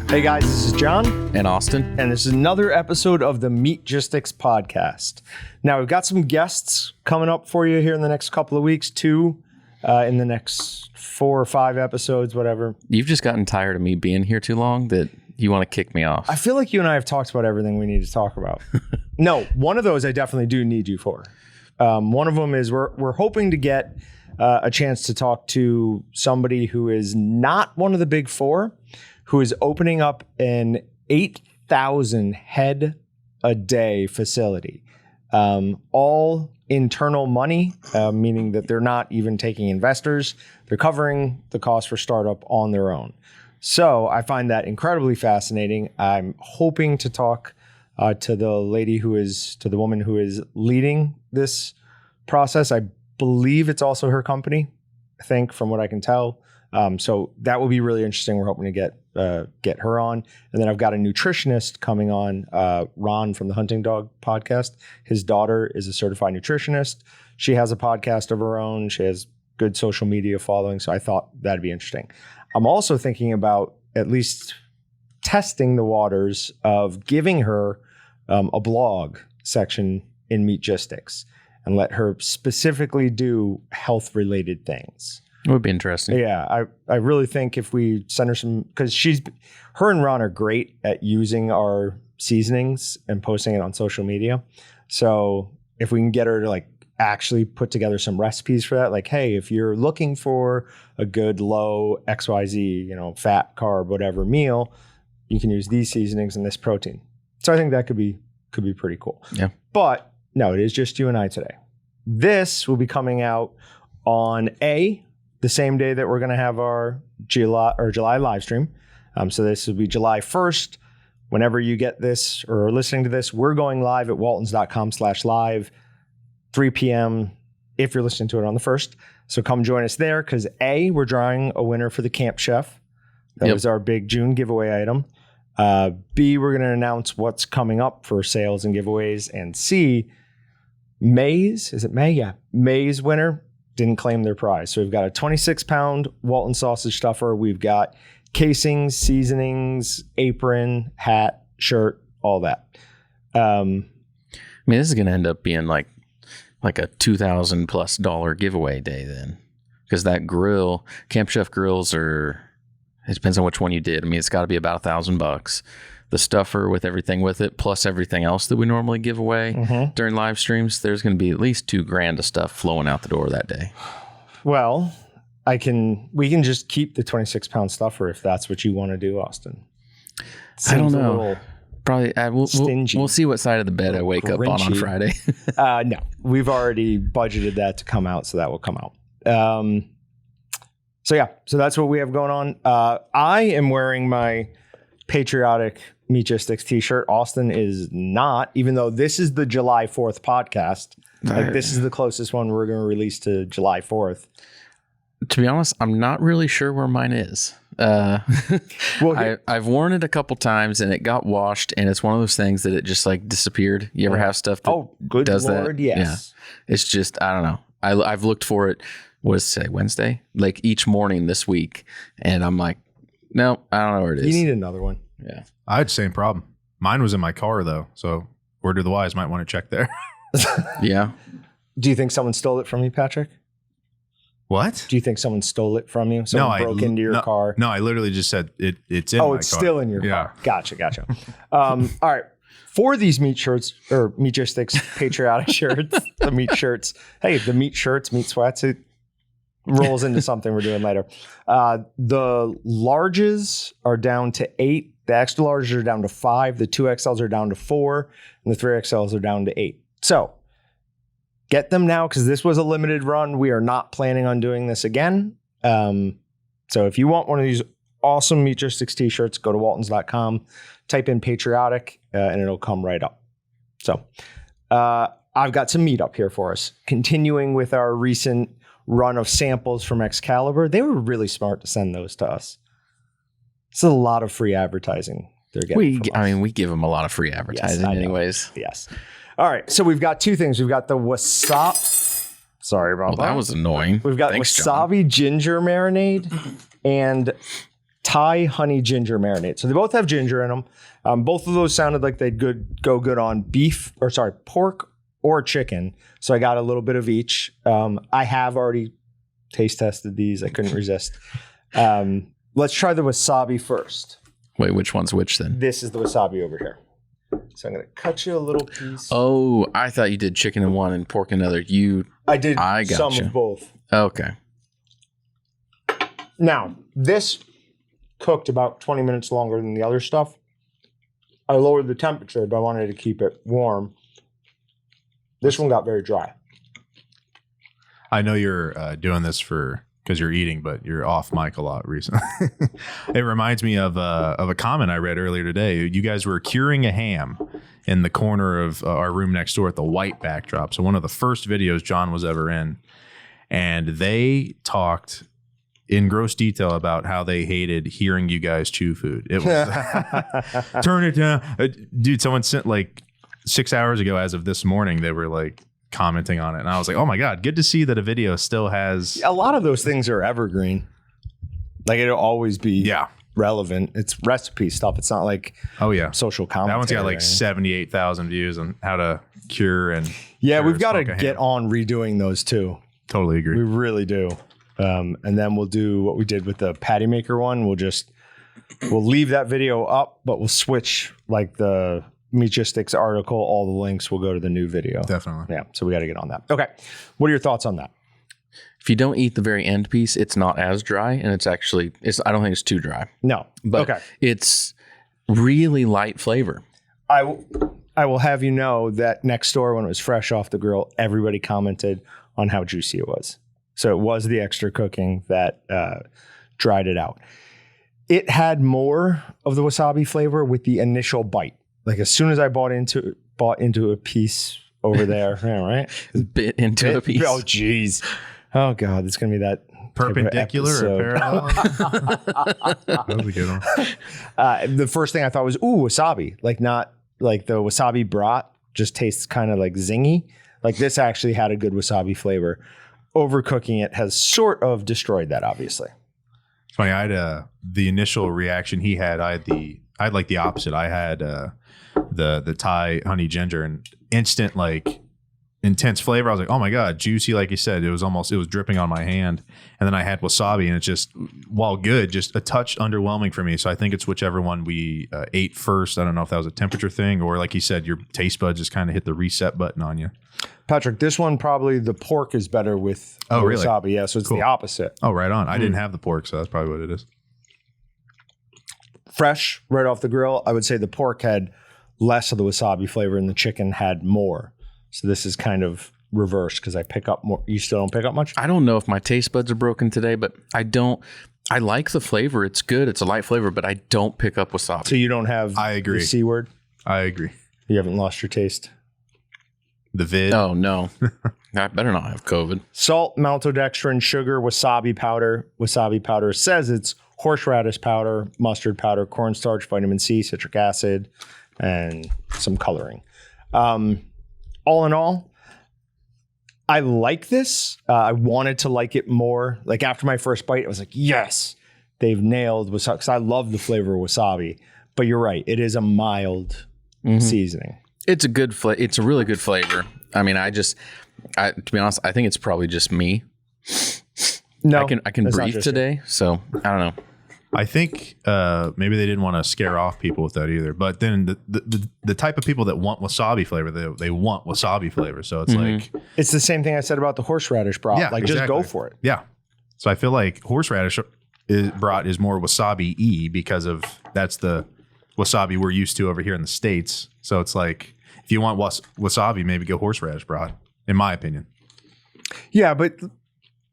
Hey guys, this is Jon and Austin, and this is another episode of the Meatgistics podcast. Now we've got some guests coming up for you here in the next couple of weeks, two in the next 4 or 5 episodes, whatever. You've just gotten tired of me being here too long that you want to kick me off. I feel like you and I have talked about everything we need to talk about. No, one of those I definitely do need you for. One of them is we're hoping to get a chance to talk to somebody who is not one of the big four, who is opening up an 8,000 head a day facility. All internal money, meaning that they're not even taking investors. They're covering the cost for startup on their own. So I find that incredibly fascinating. I'm hoping to talk to the woman who is leading this process. I believe it's also her company, I think, from what I can tell. So that will be really interesting. We're hoping to get her on. And then I've got a nutritionist coming on, Ron from the Hunting Dog podcast. His daughter is a certified nutritionist. She has a podcast of her own. She has good social media following. So I thought that'd be interesting. I'm also thinking about at least testing the waters of giving her a blog section in Meatgistics and let her specifically do health-related things. It would be interesting. Yeah, I really think if we send her some, because her and Ron are great at using our seasonings and posting it on social media. So if we can get her to actually put together some recipes for that, like, hey, if you're looking for a good low XYZ, fat, carb, whatever meal, you can use these seasonings and this protein. So I think that could be pretty cool. Yeah. But no, it is just you and I today. This will be coming out on the same day that we're going to have our July live stream. So this will be July 1st. Whenever you get this or are listening to this, we're going live at waltons.com/live, 3 p.m. if you're listening to it on the 1st. So come join us there because we're drawing a winner for the Camp Chef. That was our big June giveaway item. B, we're going to announce what's coming up for sales and giveaways. And C, May's winner didn't claim their prize. So we've got a 26-pound Walton sausage stuffer. We've got casings, seasonings, apron, hat, shirt, all that. This is going to end up being like a $2,000+ giveaway day then. Because that grill, Camp Chef grills it depends on which one you did. It's got to be about $1,000. The stuffer with everything with it, plus everything else that we normally give away during live streams, there's going to be at least $2,000 of stuff flowing out the door that day. Well, we can just keep the 26-pound stuffer if that's what you want to do, Austin. I don't know. Probably we'll see what side of the bed I wake up on Friday. No, we've already budgeted that to come out, so that will come out. So that's what we have going on. I am wearing my patriotic Meatgistics t-shirt. Austin is not, even though this is the July 4th podcast. This is the closest one we're going to release to July 4th. To be honest, I'm not really sure where mine is. I've worn it a couple times and it got washed, and it's one of those things that it just disappeared. You ever have stuff that does that? Yes. Yeah. It's just, I don't know. I've looked for it, Wednesday? Each morning this week, and I'm like, no, I don't know where it is. You need another one. Yeah. I had the same problem. Mine was in my car, though. So word to the wise, might want to check there. Yeah. Do you think someone stole it from you, Patrick? What? Do you think someone stole it from you? Someone broke into your car? No, I literally just said it's in my car. Oh, it's still in your car. Gotcha. All right. For these meat shirts or Meatgistics patriotic shirts, the meat shirts. Hey, the meat shirts, meat sweats, it rolls into something we're doing later. The larges are down to 8. The extra larges are down to 5. The 2XLs are down to 4. And the 3XLs are down to 8. So get them now because this was a limited run. We are not planning on doing this again. So if you want one of these awesome Meatgistics t-shirts, go to waltons.com, type in patriotic, and it'll come right up. So I've got some meat up here for us. Continuing with our recent run of samples from Excalibur. They were really smart to send those to us. It's a lot of free advertising they're getting from us. We give them a lot of free advertising anyways. Yes. All right. So we've got 2 things. We've got the wasabi. Sorry about that. That was annoying. We've got wasabi ginger marinade and Thai honey ginger marinade. So they both have ginger in them. Both of those sounded like they'd go good on pork or chicken. So I got a little bit of each. I have already taste tested these. I couldn't resist. Let's try the wasabi first. Wait, which one's which then? This is the wasabi over here. So I'm going to cut you a little piece. Oh, I thought you did chicken in one and pork in another. I did I got some of both. Okay. Now, this cooked about 20 minutes longer than the other stuff. I lowered the temperature, but I wanted to keep it warm. This one got very dry. I know you're doing this because you're eating, but you're off mic a lot recently. It reminds me of a comment I read earlier today. You guys were curing a ham in the corner of our room next door at the white backdrop. So one of the first videos Jon was ever in, and they talked in gross detail about how they hated hearing you guys chew food. It was turn it down, dude. Someone sent like 6 hours ago, as of this morning, they were like commenting on it, and I was like, oh my god, good to see that a video still has a lot of those things are evergreen. Like it'll always be relevant. It's recipe stuff. It's not like social commentary. That one's got like 78,000 views on how to cure and we've got to get on redoing those too. Totally agree. We really do. And then we'll do what we did with the patty maker one. We'll leave that video up, but we'll switch like the Meatgistics article. All the links will go to the new video. Definitely. Yeah. So we got to get on that. Okay. What are your thoughts on that? If you don't eat the very end piece, it's not as dry, and I don't think it's too dry. No. But it's really light flavor. I will have you know that next door, when it was fresh off the grill, everybody commented on how juicy it was. So it was the extra cooking that dried it out. It had more of the wasabi flavor with the initial bite. Like as soon as I bought into a piece over there, right? Bit into a piece. Oh, geez. Oh, God. It's going to be that perpendicular or parallel. That was a good one. The first thing I thought was, ooh, wasabi. Like not like the wasabi brat just tastes kind of like zingy. Like this actually had a good wasabi flavor. Overcooking it has sort of destroyed that, obviously. It's funny. I had the initial reaction he had. I had like the opposite. I had the Thai honey ginger and instant like intense flavor. I was like, oh my god, juicy. Like you said, it was dripping on my hand. And then I had wasabi, and it's just, while good, just a touch underwhelming for me. So I think it's whichever one we ate first. I don't know if that was a temperature thing or, like you said, your taste buds just kind of hit the reset button on you. Patrick, this one probably the pork is better with wasabi. Really? Yeah, so it's the opposite. Oh, right on. I didn't have the pork, so that's probably what it is. Fresh, right off the grill, I would say the pork had less of the wasabi flavor and the chicken had more. So this is kind of reversed because I pick up more. You still don't pick up much? I don't know if my taste buds are broken today, but I like the flavor. It's good. It's a light flavor, but I don't pick up wasabi. So you don't have the C word? I agree. You haven't lost your taste? The vid? Oh, no. I better not have COVID. Salt, maltodextrin, sugar, wasabi powder. Wasabi powder says it's horseradish powder, mustard powder, cornstarch, vitamin C, citric acid, and some coloring. All in all, I like this. I wanted to like it more. Like after my first bite, I was like, yes, they've nailed wasabi. Because I love the flavor of wasabi. But you're right. It is a mild seasoning. It's a good it's a really good flavor. I mean, to be honest, I think it's probably just me. No, I can breathe today, so I don't know. I think maybe they didn't want to scare off people with that either. But then the type of people that want wasabi flavor, they want wasabi flavor. So it's like it's the same thing I said about the horseradish brat. Yeah, like just go for it. Yeah. So I feel like horseradish brat is more wasabi-y because of that's the wasabi we're used to over here in the States. So it's like if you want wasabi, maybe go horseradish brat, in my opinion. Yeah, but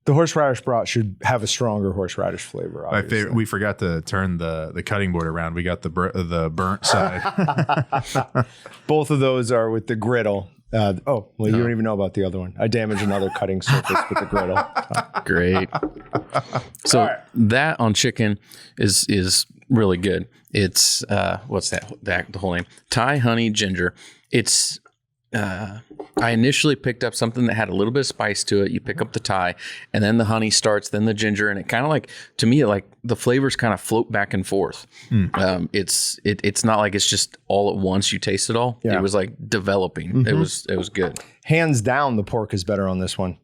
the horseradish brat should have a stronger horseradish flavor. My favorite, we forgot to turn the cutting board around. We got the burnt side. Both of those are with the griddle. You don't even know about the other one. I damaged another cutting surface with the griddle. Great. So that on chicken is really good. It's what's that? The whole name? Thai honey ginger. It's I initially picked up something that had a little bit of spice to it. You pick up the Thai, and then the honey starts, then the ginger, and it kind of like, to me, like the flavors kind of float back and forth. It's not like it's just all at once you taste it all. Yeah. It was like developing. It was good. Hands down, the pork is better on this one.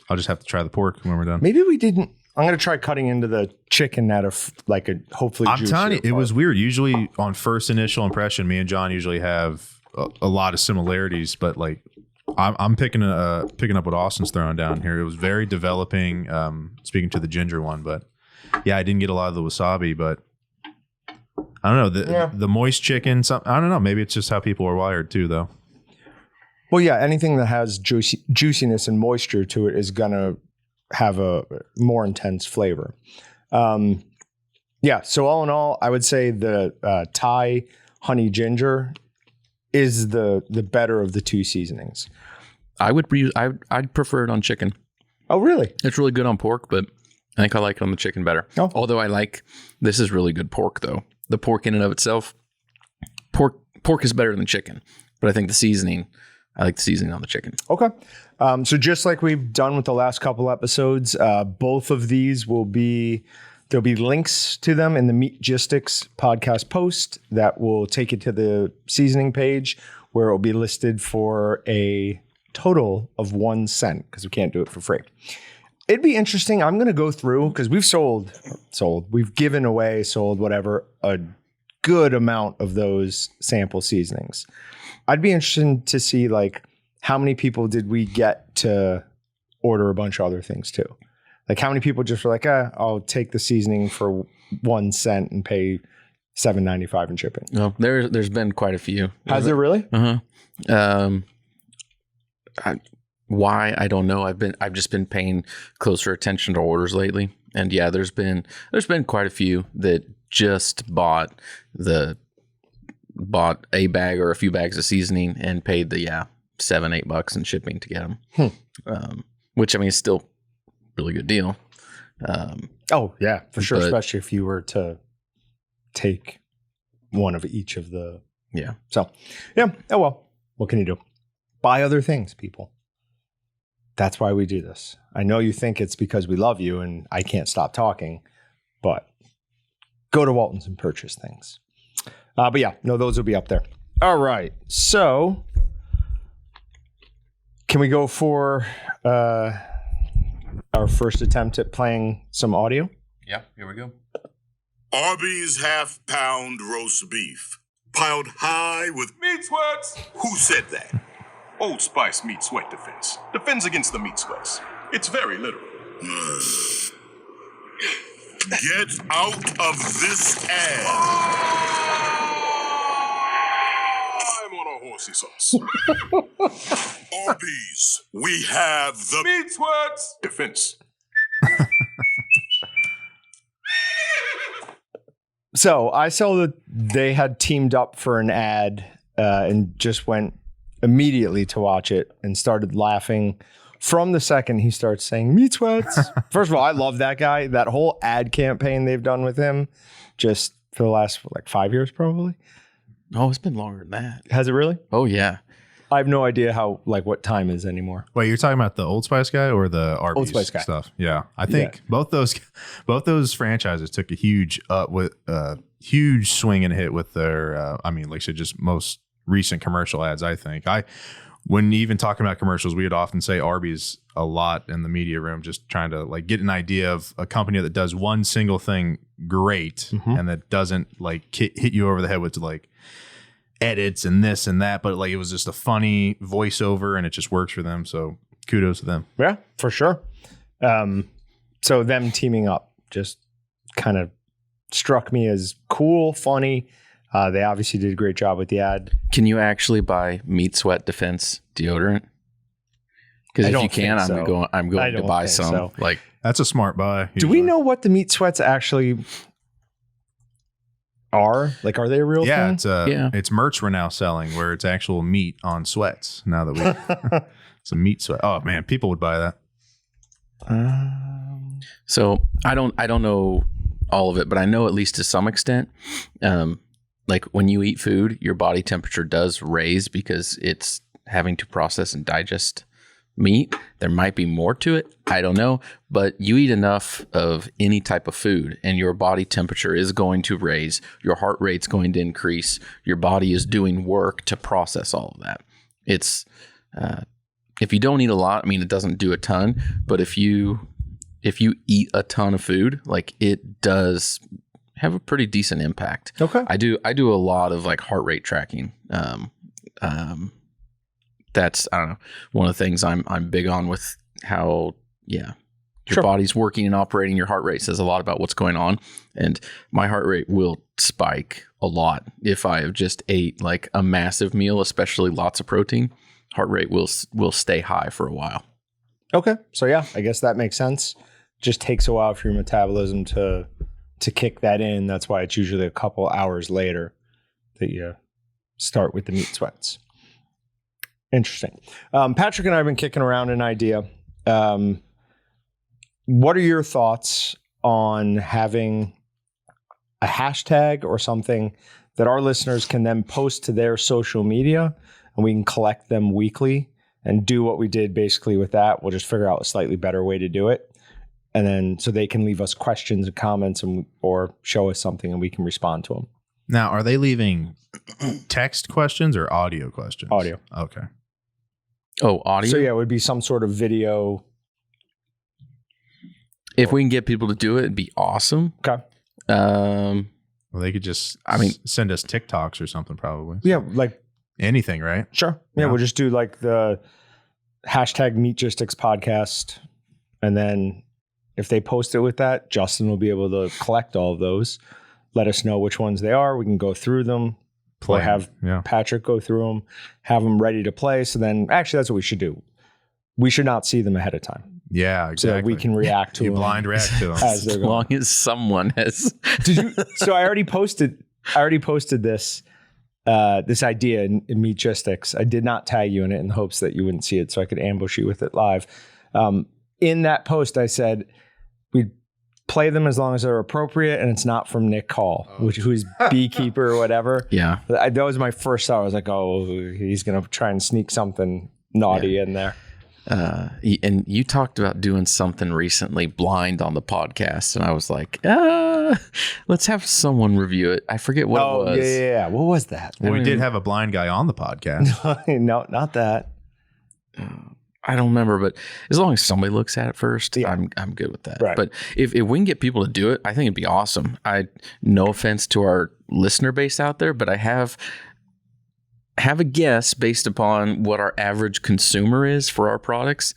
I'll just have to try the pork when we're done. Maybe we didn't. I'm going to try cutting into the chicken at like a hopefully I'm juicier telling you, it part. was weird. Usually on first initial impression, me and John usually have a lot of similarities, but like I'm picking up what Austin's throwing down here. It was very developing, speaking to the ginger one, but yeah, I didn't get a lot of the wasabi, but I don't know, the moist chicken, I don't know, maybe it's just how people are wired too, though. Well, yeah, anything that has juiciness and moisture to it is going to have a more intense flavor. So all in all, I would say the Thai honey ginger is the better of the two seasonings. I'd prefer it on chicken. Oh, really? It's really good on pork, but I think I like it on the chicken better. Oh. Although this is really good pork though. The pork in and of itself, pork is better than chicken, but I think I like the seasoning on the chicken. Okay. So just like we've done with the last couple episodes, both of these there'll be links to them in the Meatgistics podcast post that will take you to the seasoning page where it will be listed for a total of 1 cent because we can't do it for free. It'd be interesting. I'm going to go through because we've given away, sold whatever, a good amount of those sample seasonings. I'd be interested to see like how many people did we get to order a bunch of other things too? Like how many people just were like, I'll take the seasoning for 1 cent and pay $7.95 in shipping. No, there's been quite a few. Has there really? Uh-huh. Why? I don't know. I've just been paying closer attention to orders lately. And yeah, there's been quite a few that just bought a bag or a few bags of seasoning and paid the $7-8 in shipping to get them. Which I mean is still really good deal. Oh yeah, for sure. But, especially if you were to take one of each of the. Yeah. So yeah. Oh well. What can you do? Buy other things, people. That's why we do this. I know you think it's because we love you and I can't stop talking, but go to Walton's and purchase things. But yeah, no, those will be up there. All right. So can we go for our first attempt at playing some audio? Yeah, here we go. Arby's half-pound roast beef, piled high with meat sweats. Who said that? Old Spice meat sweat defense. Defends against the meat sweats. It's very literal. Get out of this ad. I'm on a horsey sauce. Arby's, we have the Meat sweats defense. So I saw that they had teamed up for an ad and just went immediately to watch it and started laughing from the second he starts saying meat sweats. First of all, I love that guy. That whole ad campaign they've done with him just for the last 5 years probably. Oh, it's been longer than that. Has it really? Oh yeah. I have no idea how what time is anymore. Wait, you're talking about the Old Spice guy or the Arby's Old Spice guy stuff? Yeah, I think both those franchises took a huge huge swing and hit with their. Like I said, just most recent commercial ads. I think when even talking about commercials, we would often say Arby's a lot in the media room, just trying to get an idea of a company that does one single thing great and that doesn't hit you over the head with edits and this and that, but it was just a funny voiceover and it just works for them. So kudos to them. Yeah, for sure. So them teaming up just kind of struck me as cool, funny. They obviously did a great job with the ad. Can you actually buy meat sweat defense deodorant? Because if you can, I'm going to buy some. So. That's a smart buy. Do we know what the meat sweats actually are? Are they a real thing? It's merch we're now selling where it's actual meat on sweats. Now that we it's a meat sweat. Oh man, people would buy that. So I don't know all of it, but I know at least to some extent, like when you eat food, your body temperature does raise because it's having to process and digest meat. There might be more to it. I don't know. But you eat enough of any type of food and your body temperature is going to raise. Your heart rate's going to increase. Your body is doing work to process all of that. It's, if you don't eat a lot, I mean, it doesn't do a ton, but if you eat a ton of food, like it does have a pretty decent impact. Okay. I do a lot of like heart rate tracking. That's, I don't know, one of the things I'm big on with how, your body's working and operating. Your heart rate says a lot about what's going on. And my heart rate will spike a lot if I have just ate like a massive meal, especially lots of protein. Heart rate will stay high for a while. Okay. So yeah, I guess that makes sense. Just takes a while for your metabolism to kick that in. That's why it's usually a couple hours later that you start with the meat sweats. Interesting. Patrick and I have been kicking around an idea. What are your thoughts on having a hashtag or something that our listeners can then post to their social media and we can collect them weekly and do what we did basically with that? We'll just figure out a slightly better way to do it. And then so they can leave us questions and comments or show us something and we can respond to them. Now, are they leaving text questions or audio questions? Audio. Okay. Oh, audio? So yeah, it would be some sort of video. If we can get people to do it, it'd be awesome. Okay. Well, they could just send us TikToks or something probably. Yeah, like anything, right? Sure. Yeah, we'll just do like the hashtag Meatgistics podcast. And then if they post it with that, Justin will be able to collect all of those. Let us know which ones they are. We can go through them. Or have Patrick go through them, have them ready to play. So then, actually, that's what we should do. We should not see them ahead of time. Yeah, exactly. So that we can react to them. Blind react to them. As long as someone has. So I already posted this this idea in Meatgistics. I did not tag you in it in the hopes that you wouldn't see it so I could ambush you with it live. In that post, I said we'd play them as long as they're appropriate and it's not from Nick Hall, who's beekeeper or whatever. Yeah. That was my first thought. I was like, oh, he's going to try and sneak something naughty in there. And you talked about doing something recently blind on the podcast. And I was like, let's have someone review it. I forget what it was. Yeah. What was that? Well, we did have a blind guy on the podcast. No, not that. I don't remember, but as long as somebody looks at it first, I'm good with that. Right. But if we can get people to do it, I think it'd be awesome. No offense to our listener base out there, but I have a guess based upon what our average consumer is for our products,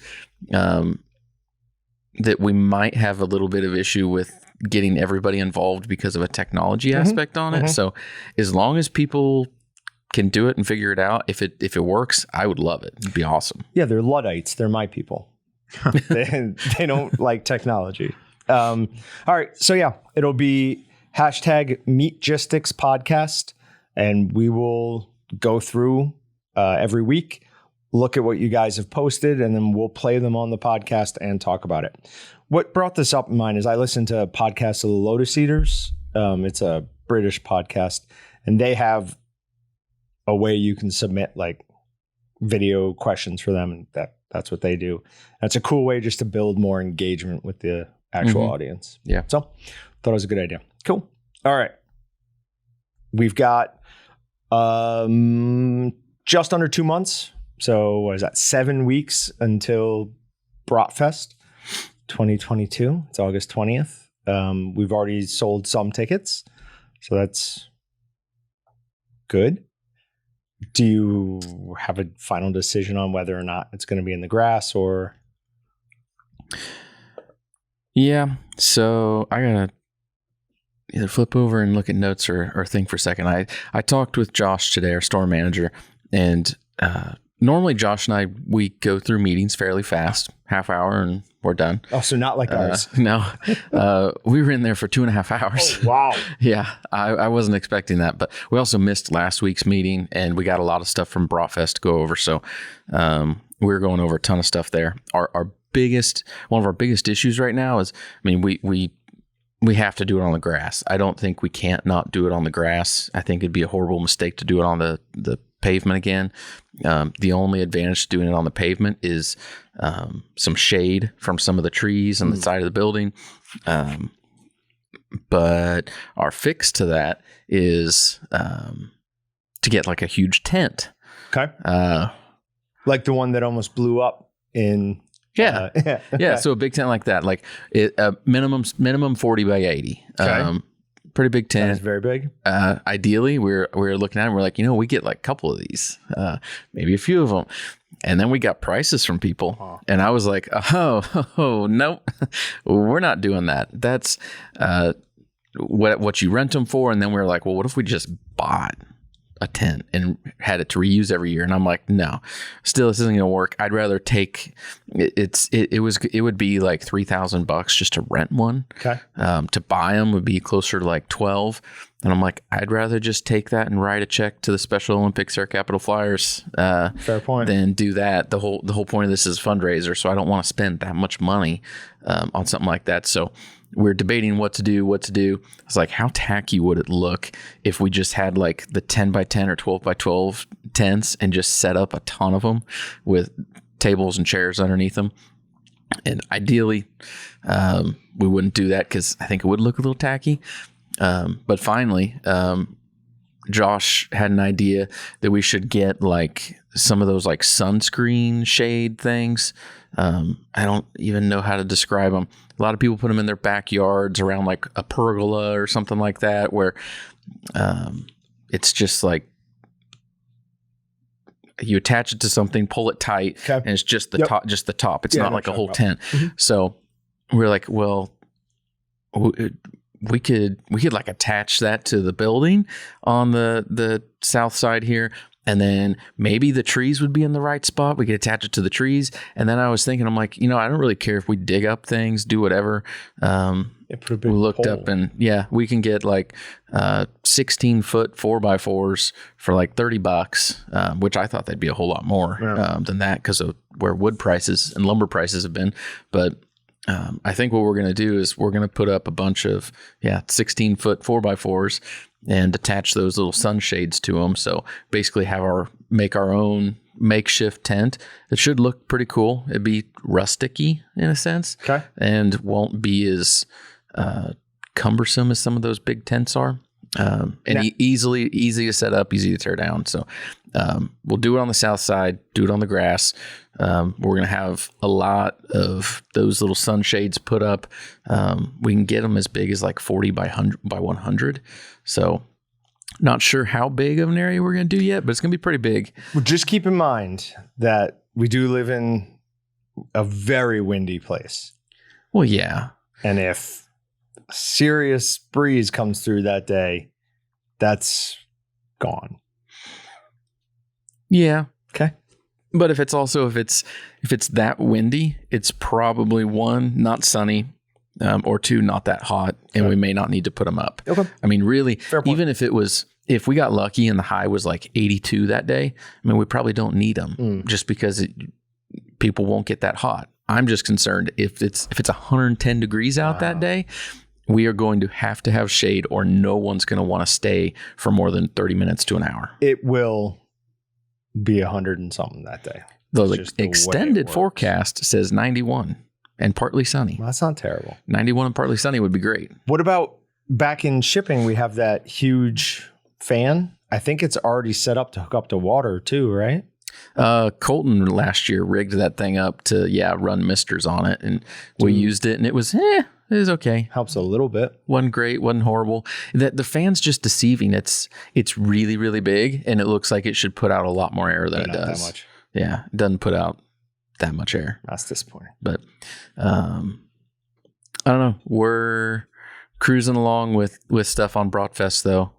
that we might have a little bit of issue with getting everybody involved because of a technology aspect on it. So as long as people can do it and figure it out, if it works, I would love it. It'd be awesome. Yeah, they're Luddites. They're my people. they don't like technology. All right. So yeah, it'll be hashtag Meatgistics podcast, and we will go through every week, look at what you guys have posted, and then we'll play them on the podcast and talk about it. What brought this up in mind is I listened to a podcast of the Lotus Eaters. It's a British podcast, and they have a way you can submit like video questions for them, and that's what they do. That's a cool way just to build more engagement with the actual audience. Yeah. So thought it was a good idea. Cool. All right. We've got just under 2 months. So what is that? 7 weeks until Bratfest 2022. It's August 20th. We've already sold some tickets, so that's good. Do you have a final decision on whether or not it's going to be in the grass or? Yeah. So I gotta either flip over and look at notes or think for a second. I talked with Josh today, our store manager, and normally Josh and I, we go through meetings fairly fast, half hour and we're done. Oh, so not like ours. No, we were in there for 2.5 hours. Oh, wow. Yeah, I wasn't expecting that, but we also missed last week's meeting and we got a lot of stuff from Bratfest to go over. So we were going over a ton of stuff there. One of our biggest issues right now is, I mean, we we have to do it on the grass. I don't think we can't not do it on the grass. I think it'd be a horrible mistake to do it on the pavement again. The only advantage to doing it on the pavement is some shade from some of the trees on the side of the building. But our fix to that is to get like a huge tent. Okay. Like the one that almost blew up in. Yeah. Yeah. So a big tent like that, like minimum 40 by 80. Okay. Pretty big tent. That is very big. Ideally, we're looking at it and we're like, we get like a couple of these, maybe a few of them. And then we got prices from people. And I was like, oh, no, we're not doing that. That's what you rent them for. And then we were like, well, what if we just bought a tent and had it to reuse every year? And I'm like, no, still, this isn't going to work. I'd rather take it would be like $3,000 just to rent one. Okay. To buy them would be closer to like 12. And I'm like, I'd rather just take that and write a check to the Special Olympics Air Capital Flyers. Fair point. Than do that. The whole point of this is a fundraiser, so I don't want to spend that much money on something like that. So we're debating what to do. It's like, how tacky would it look if we just had like the 10 by 10 or 12 by 12 tents and just set up a ton of them with tables and chairs underneath them? And ideally, we wouldn't do that because I think it would look a little tacky. But finally, Josh had an idea that we should get like some of those like sunscreen shade things. I don't even know how to describe them. A lot of people put them in their backyards around like a pergola or something like that, where it's just like you attach it to something, pull it tight, and it's just the top. Just the top. It's not like a whole tent. Mm-hmm. So we're like, well, we could like attach that to the building on the south side here. And then maybe the trees would be in the right spot. We could attach it to the trees. And then I was thinking, I'm like, I don't really care if we dig up things, do whatever. We looked up and we can get like 16-foot 4x4s for like $30, which I thought they'd be a whole lot more than that because of where wood prices and lumber prices have been. But I think what we're going to do is we're going to put up a bunch of 16-foot 4x4s and attach those little sunshades to them. So basically make our own makeshift tent. It should look pretty cool. It'd be rusticy in a sense. Okay. And won't be as cumbersome as some of those big tents are. Easy to set up, easy to tear down. So we'll do it on the south side, do it on the grass. We're going to have a lot of those little sunshades put up. We can get them as big as like 40 by 100. So not sure how big of an area we're going to do yet, but it's going to be pretty big. Well, just keep in mind that we do live in a very windy place. Well, yeah. And if a serious breeze comes through that day, that's gone. Yeah. Okay. But if it's that windy, it's probably one, not sunny, or two, not that hot, and we may not need to put them up. Okay. I mean, really, even if we got lucky and the high was like 82 that day, I mean, we probably don't need them just because people won't get that hot. I'm just concerned if it's 110 degrees out that day, we are going to have shade, or no one's going to want to stay for more than 30 minutes to an hour. It will be 100 and something that day. The extended forecast says 91 and partly sunny. Well, that's not terrible. 91 and partly sunny would be great. What about back in shipping? We have that huge fan. I think it's already set up to hook up to water too, right? Colton last year rigged that thing up to run misters on it, and we used it, and it was it was okay. Helps a little bit. Wasn't great, wasn't horrible. The fan's just deceiving. It's really, really big, and it looks like it should put out a lot more air than it does. That much. Yeah, it doesn't put out that much air. That's disappointing. But I don't know. We're cruising along with stuff on Broadfest though.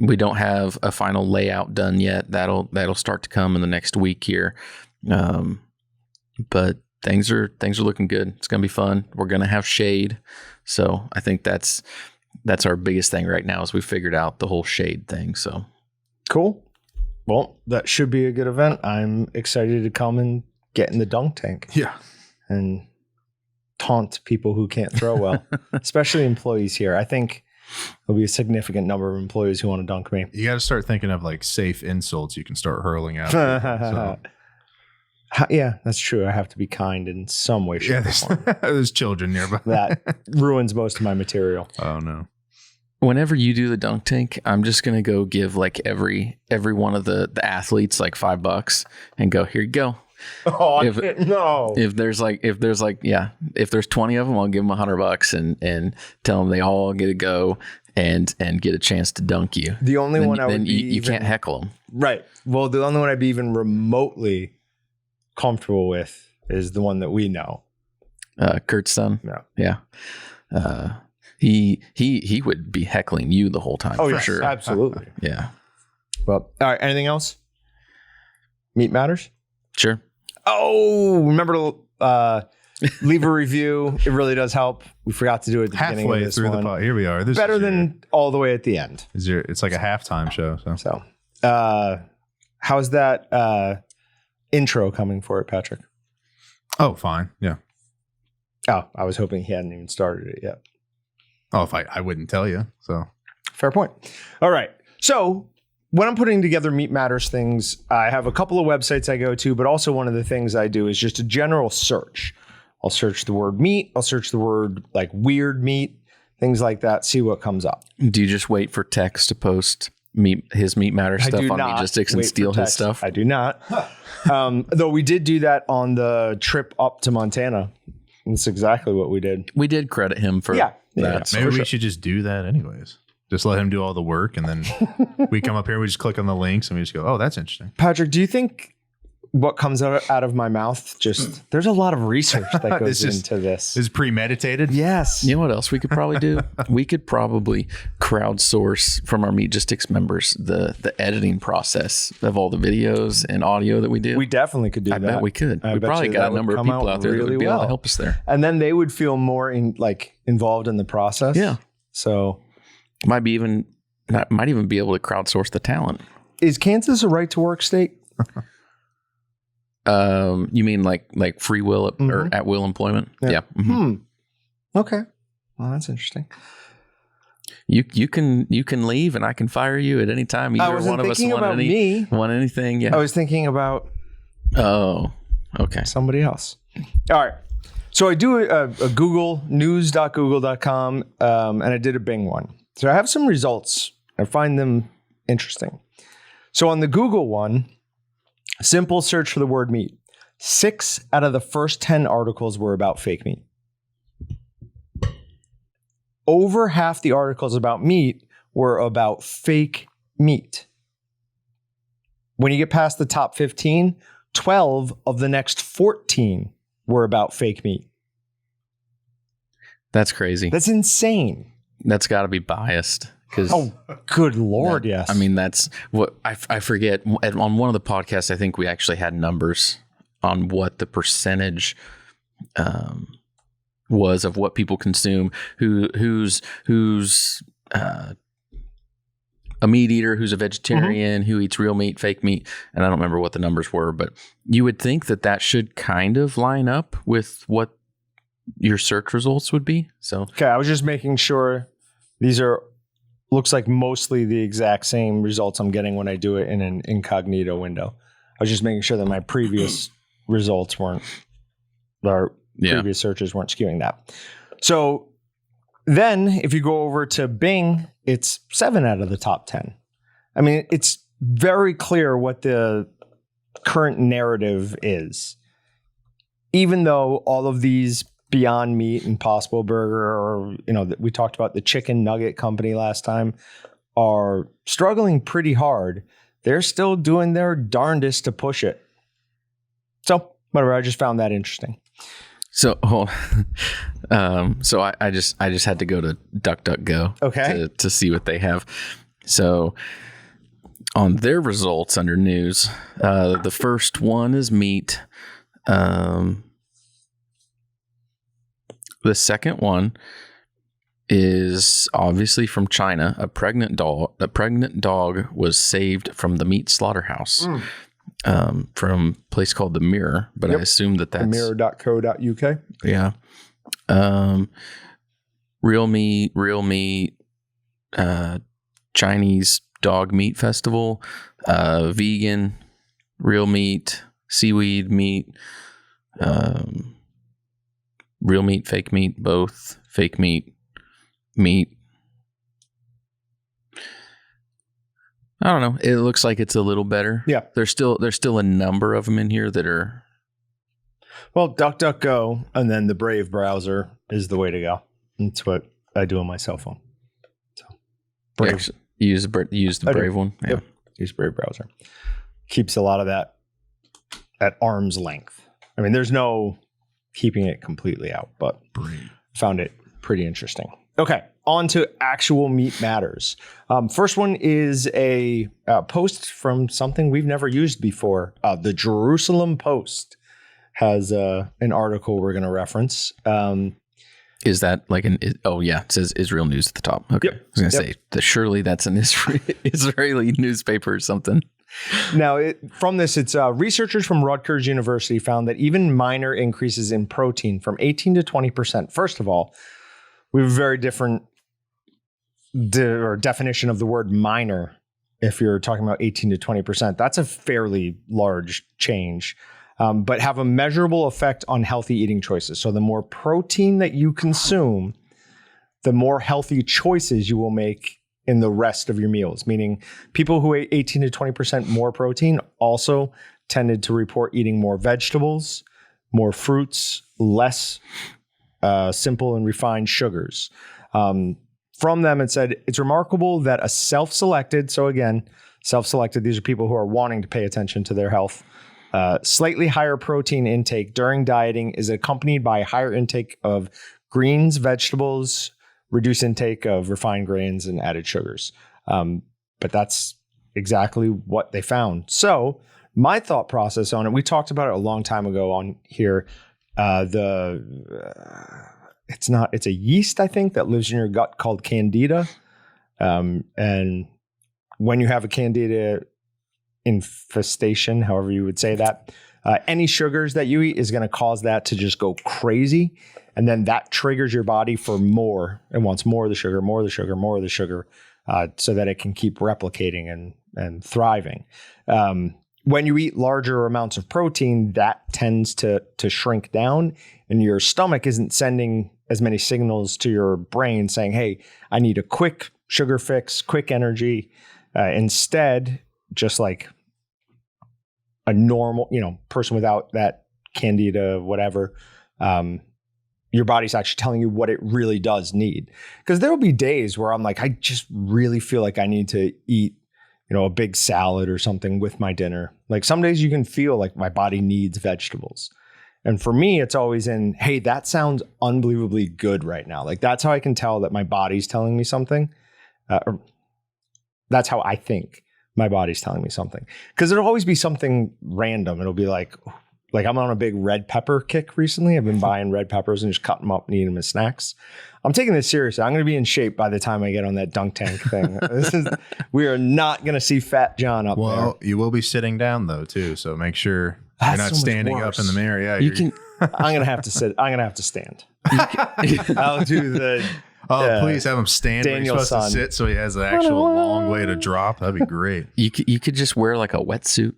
We don't have a final layout done yet. That'll start to come in the next week here. But things are looking good. It's going to be fun. We're going to have shade. So I think that's our biggest thing right now is we figured out the whole shade thing. So cool. Well, that should be a good event. I'm excited to come and get in the dunk tank. Yeah. And taunt people who can't throw well, especially employees here. I think there'll be a significant number of employees who want to dunk me. You got to start thinking of like safe insults you can start hurling out. So. Yeah, that's true. I have to be kind in some way, shape, or form. There's children nearby. That ruins most of my material. Oh no. Whenever you do the dunk tank, I'm just gonna go give like every one of the athletes like $5 and go, here you go. Oh, no. If there's 20 of them, I'll give them $100 and tell them they all get to go and get a chance to dunk you. The only one I would be you can't heckle them. Right. Well, the only one I'd be even remotely comfortable with is the one that we know. Kurt's son. Yeah. He would be heckling you the whole time. Oh, for yes, sure. Absolutely. Yeah. Well, all right. Anything else? Meat matters? Sure. Oh, remember to leave a review. It really does help. We forgot to do it at the beginning of Halfway this through one. the pod. Here we are. This Better is than all the way at the end. it's like a halftime show. So How's that intro coming for it, Patrick? Oh, fine. Yeah. Oh, I was hoping he hadn't even started it yet. Oh, if I wouldn't tell you. So fair point. All right. So when I'm putting together Meat Matters things, I have a couple of websites I go to, but also one of the things I do is just a general search. I'll search the word meat. I'll search the word like weird meat, things like that, see what comes up. Do you just wait for Tex to post his Meat Matters stuff on Meatgistics and steal his stuff? I do not. Though we did do that on the trip up to Montana. That's exactly what we did. We did credit him for that. Maybe we should just do that anyways. Just let him do all the work, and then we come up here, we just click on the links, and we just go, oh, that's interesting. Patrick, do you think what comes out of my mouth, there's a lot of research that goes into this. Is premeditated? Yes. You know what else we could probably do? We could probably crowdsource from our Meatgistics members the editing process of all the videos and audio that we do. We definitely could do that. I bet we could. We probably got a number of people out there that would be able to help us there. And then they would feel more involved in the process. Yeah. So might even be able to crowdsource the talent. Is Kansas a right to work state? You mean like free will or at will employment? Yeah. Mm-hmm. Okay. Well, that's interesting. You can leave and I can fire you at any time. Either one of us want anything. Yeah. I was thinking about. Oh, okay. Somebody else. All right. So I do a Google news.google.com and I did a Bing one. So I have some results. I find them interesting. So on the Google one, simple search for the word meat. 6 out of the first 10 articles were about fake meat. Over half the articles about meat were about fake meat. When you get past the top 15, 12 of the next 14 were about fake meat. That's crazy. That's insane. That's got to be biased. Oh, good Lord, yes. I mean, that's what I forget. On one of the podcasts, I think we actually had numbers on what the percentage was of what people consume, who's a meat eater, who's a vegetarian, who eats real meat, fake meat. And I don't remember what the numbers were, but you would think that should kind of line up with what your search results would be. So, okay, I was just making sure these looks like mostly the exact same results I'm getting when I do it in an incognito window. I was just making sure that my previous results previous searches weren't skewing that. So then if you go over to Bing, it's 7 out of the top 10. I mean, it's very clear what the current narrative is. Even though all of these Beyond Meat, Impossible Burger, or, we talked about the chicken nugget company last time, are struggling pretty hard. They're still doing their darndest to push it. So, whatever, I just found that interesting. So, I just had to go to DuckDuckGo to see what they have. So, on their results under news, the first one is meat. The second one is obviously from China. A pregnant dog was saved from the meat slaughterhouse from a place called The Mirror, but I assume that's themirror.co.uk. Yeah. Real meat, Chinese dog meat festival, vegan, real meat, seaweed meat, real meat, fake meat, both, fake meat. I don't know. It looks like it's a little better. Yeah. There's still a number of them in here that are. Well, DuckDuckGo and then the Brave browser is the way to go. That's what I do on my cell phone. So, Brave. Use the Brave one. Yeah. Yep. Use Brave browser. Keeps a lot of that at arm's length. I mean, there's no keeping it completely out, but found it pretty interesting. Okay, on to actual meat matters. First one is a post from something we've never used before. The Jerusalem Post has an article we're going to reference. Is that like it says Israel News at the top. Okay. Yep. I was going to say, surely that's an Israeli newspaper or something. Now, from this, it's researchers from Rutgers University found that even minor increases in protein from 18 to 20%. First of all, we have a very different definition of the word minor. If you're talking about 18 to 20%, that's a fairly large change, but have a measurable effect on healthy eating choices. So the more protein that you consume, the more healthy choices you will make in the rest of your meals, meaning people who ate 18 to 20% more protein also tended to report eating more vegetables, more fruits, less simple and refined sugars. From them, it said, it's remarkable that a self-selected, so again, self-selected, these are people who are wanting to pay attention to their health, slightly higher protein intake during dieting is accompanied by higher intake of greens, vegetables, reduced intake of refined grains and added sugars. But that's exactly what they found. So my thought process on it, we talked about it a long time ago on here. It's a yeast, I think, that lives in your gut called Candida. And when you have a Candida infestation, however you would say that, any sugars that you eat is going to cause that to just go crazy. And then that triggers your body for more. It wants more of the sugar, more of the sugar, more of the sugar, so that it can keep replicating and thriving. When you eat larger amounts of protein, that tends to shrink down, and your stomach isn't sending as many signals to your brain saying, hey, I need a quick sugar fix, quick energy. Instead, just like a normal, person without that Candida, whatever, your body's actually telling you what it really does need. Because there will be days where I'm like, I just really feel like I need to eat, a big salad or something with my dinner. Like some days you can feel like my body needs vegetables. And for me, it's always in, hey, that sounds unbelievably good right now. Like that's how I can tell that my body's telling me something. Or that's how I think my body's telling me something. Because there'll always be something random. It'll be like I'm on a big red pepper kick recently. I've been buying red peppers and just cutting them up and eating them as snacks. I'm taking this seriously. I'm going to be in shape by the time I get on that dunk tank thing. We are not going to see Fat John up there. Well, you will be sitting down though too. So make sure you're not standing up in the mirror. Yeah, I'm going to have to sit. I'm going to have to stand. I'll do the. Please have him stand when he's supposed to sit so he has an actual long way to drop. That'd be great. You could just wear like a wetsuit.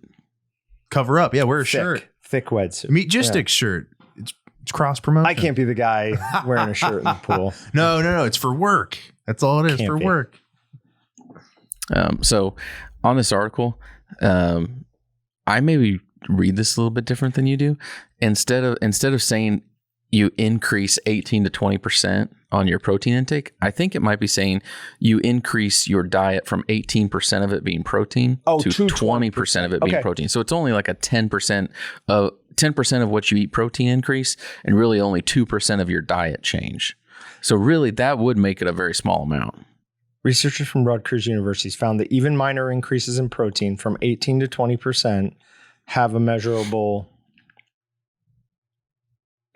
Cover up. Yeah, wear a shirt. Thick wetsuit. Meatgistics shirt. It's cross promotion. I can't be the guy wearing a shirt in the pool. No. It's for work. That's all it is. For work. So on this article, I maybe read this a little bit different than you do. Instead of saying you increase 18 to 20% on your protein intake, I think it might be saying you increase your diet from 18% of it being protein to 20% of it being protein. So it's only like a 10% of what you eat protein increase, and really only 2% of your diet change. So really that would make it a very small amount. Researchers from Rutgers University found that even minor increases in protein from 18 to 20% have a measurable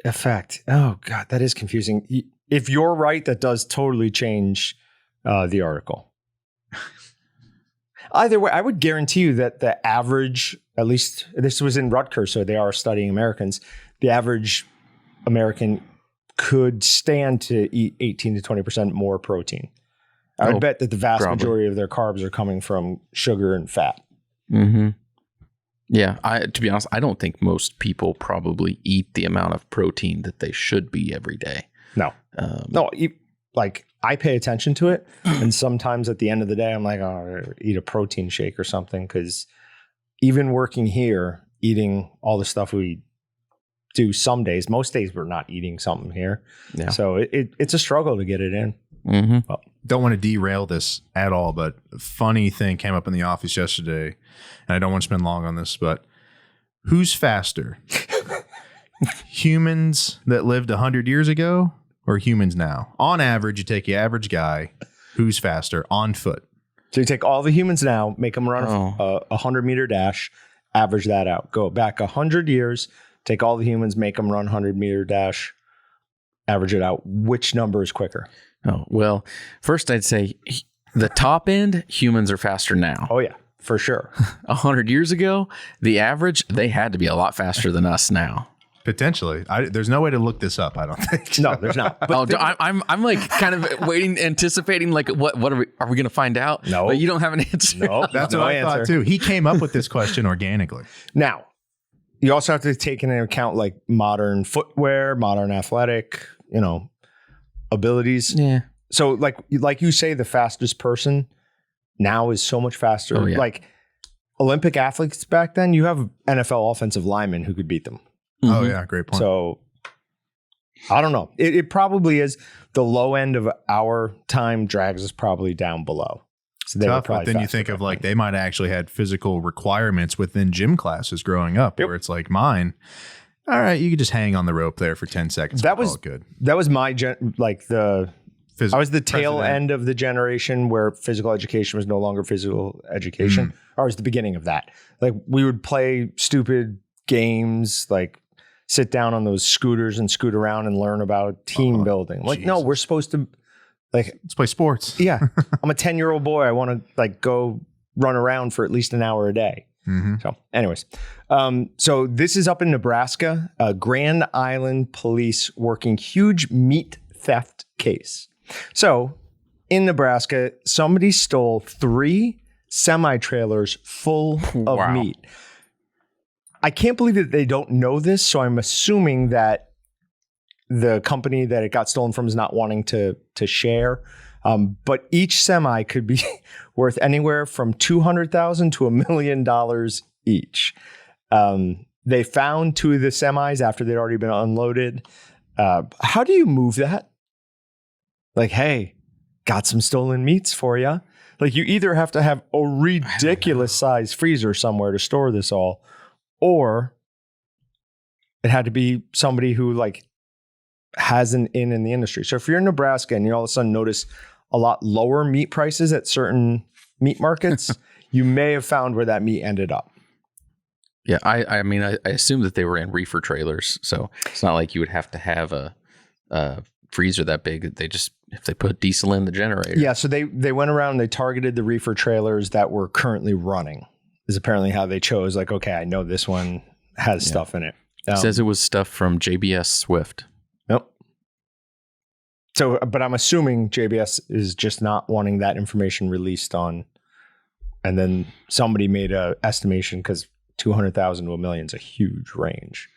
effect. Oh God, that is confusing. If you're right, that does totally change the article. Either way, I would guarantee you that the average, at least this was in Rutgers, so they are studying Americans, the average American could stand to eat 18 to 20% more protein. I would bet that the vast majority of their carbs are coming from sugar and fat. Mm-hmm. Yeah, to be honest, I don't think most people probably eat the amount of protein that they should be every day. No. Like I pay attention to it. And sometimes at the end of the day, I'm like, oh, eat a protein shake or something. Because even working here, eating all the stuff we do some days, most days we're not eating something here. Yeah. So it's a struggle to get it in. Mm-hmm. Well, don't want to derail this at all, but a funny thing came up in the office yesterday, and I don't want to spend long on this, but who's faster? Humans that lived 100 years ago or humans now? On average, you take the average guy, who's faster on foot? So you take all the humans now, make them run a 100-meter dash, average that out. Go back 100 years, take all the humans, make them run 100-meter dash, average it out. Which number is quicker? Oh, well, first I'd say the top end, humans are faster now. Oh, yeah, for sure. 100 years ago, the average, they had to be a lot faster than us now. Potentially. There's no way to look this up, I don't think. No, there's not. But I'm like kind of waiting, anticipating like what are we going to find out? No. But you don't have an answer. No, that's what I thought too. He came up with this question organically. Now, you also have to take into account like modern footwear, modern athletic, abilities. Yeah. So like you say, the fastest person now is so much faster. Oh, yeah. Like Olympic athletes back then, you have NFL offensive linemen who could beat them. Mm-hmm. Oh yeah, great point. So I don't know. It probably is the low end of our time drags us probably down below. So they tough, but then you think of like they might actually had physical requirements within gym classes growing up, where it's like mine. All right, you could just hang on the rope there for 10 seconds. That was good. That was my I was the tail end of the generation where physical education was no longer physical education. Or I was the beginning of that. Like we would play stupid games, like sit down on those scooters and scoot around and learn about team building. Like, no, we're supposed to let's play sports. Yeah. I'm a 10-year-old boy. I want to like go run around for at least an hour a day. Mm-hmm. So anyways, so this is up in Nebraska, Grand Island police working huge meat theft case. So in Nebraska, somebody stole 3 semi-trailers full of meat. I can't believe that they don't know this. So I'm assuming that the company that it got stolen from is not wanting to share. But each semi could be worth anywhere from $200,000 to $1 million each. They found 2 of the semis after they'd already been unloaded. How do you move that? Like, hey, got some stolen meats for you. Like, you either have to have a ridiculous size freezer somewhere to store this all, or it had to be somebody who like has an in the industry. So if you're in Nebraska and you all of a sudden notice a lot lower meat prices at certain meat markets, you may have found where that meat ended up. Yeah, I mean, I assume that they were in reefer trailers, so it's not like you would have to have a freezer that big. They just, if they put diesel in the generator. Yeah, so they went around and they targeted the reefer trailers that were currently running, is apparently how they chose. Like, okay, I know this one has stuff in it. It says it was stuff from JBS Swift. Nope. So, but I'm assuming JBS is just not wanting that information released on, and then somebody made a estimation because 200,000 to $1 million is a huge range.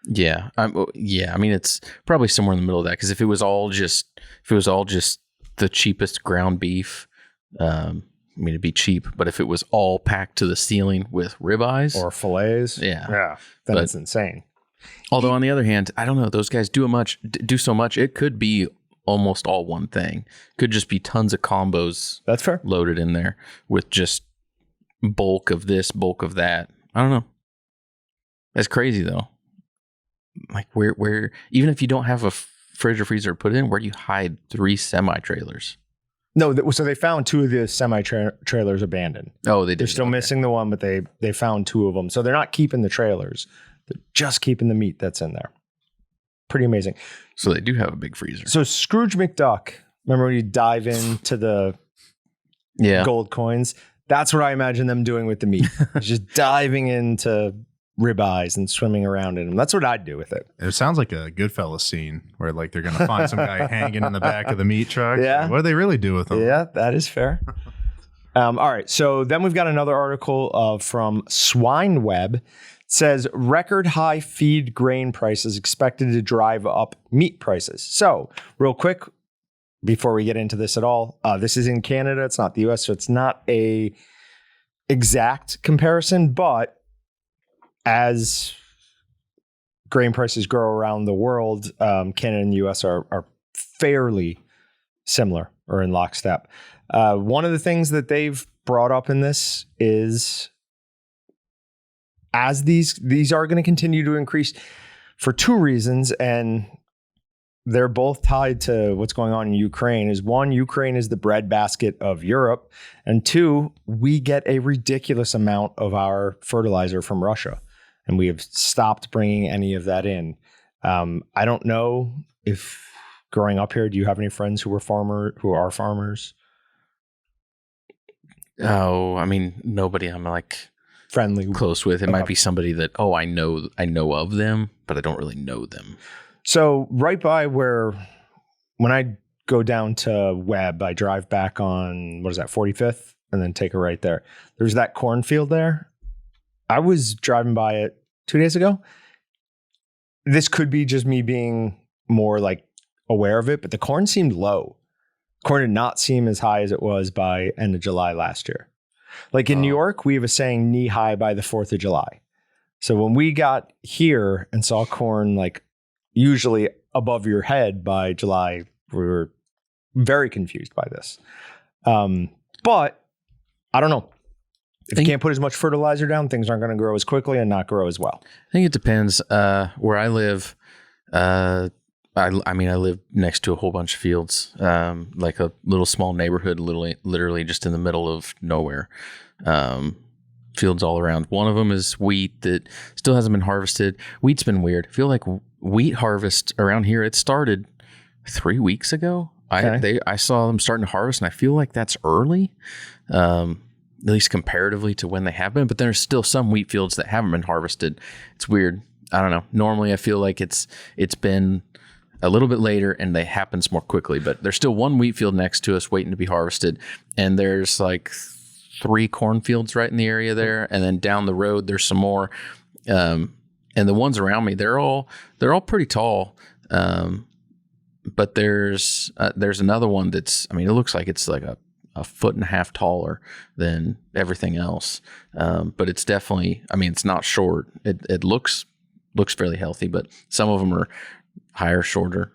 Yeah. I mean, it's probably somewhere in the middle of that. Cause if it was all just the cheapest ground beef, I mean, it'd be cheap, but if it was all packed to the ceiling with ribeyes or fillets, then it's insane. Although on the other hand, I don't know, those guys do so much. It could be almost all one thing. Could just be tons of combos. That's fair. Loaded in there with just bulk of this, bulk of that. I don't know. That's crazy though. Like where even if you don't have a fridge or freezer to put it in, where do you hide 3 semi-trailers? No, so they found 2 of the semi-trailers abandoned. Oh, they did. They're still missing the one, but they found 2 of them. So they're not keeping the trailers. They're just keeping the meat that's in there. Pretty amazing. So they do have a big freezer. So Scrooge McDuck, remember when you dive into the gold coins? That's what I imagine them doing with the meat. Just diving into ribeyes and swimming around in them. That's what I'd do with it. It sounds like a Goodfellas scene where like they're gonna find some guy hanging in the back of the meat truck. Yeah. What do they really do with them? Yeah, that is fair. All right. So then we've got another article from SwineWeb. It says record high feed grain prices expected to drive up meat prices. So real quick, before we get into this at all, this is in Canada. It's not the US, so it's not a exact comparison, but as grain prices grow around the world, Canada and the US are fairly similar or in lockstep. One of the things that they've brought up in this is as these are going to continue to increase for two reasons, and they're both tied to what's going on in Ukraine. Is one, Ukraine is the breadbasket of Europe, and two, we get a ridiculous amount of our fertilizer from Russia, and we have stopped bringing any of that in. I don't know if growing up here, do you have any friends who are farmers? Oh, I mean, nobody I'm like Friendly, close with. It might be somebody that, I know of them, but I don't really know them. So right by when I go down to Webb, I drive back on, 45th, and then take a right there. There's that cornfield there. I was driving by it 2 days ago. This could be just me being more like aware of it, but the corn seemed low. Corn did not seem as high as it was by end of July last year. Like in New York, we have a saying knee high by the 4th of July. So when we got here and saw corn like usually above your head by July, we were very confused by this. But I don't know. If you can't put as much fertilizer down, things aren't going to grow as quickly and not grow as well. I think it depends. Where I live, I live next to a whole bunch of fields, like a little small neighborhood, literally just in the middle of nowhere. Fields all around. One of them is wheat that still hasn't been harvested. Wheat's been weird. I feel like wheat harvest around here, it started 3 weeks ago. Okay. I saw them starting to harvest, and I feel like that's early, at least comparatively to when they have been. But there's still some wheat fields that haven't been harvested. It's weird. I don't know. Normally, I feel like it's been a little bit later and they happens more quickly, but there's still one wheat field next to us waiting to be harvested. And there's like 3 cornfields right in the area there. And then down the road, there's some more. And the ones around me, they're all pretty tall. But there's another one that's, it looks like it's like a 1.5 feet taller than everything else. But it's definitely, it's not short. It looks fairly healthy, but some of them are higher, shorter.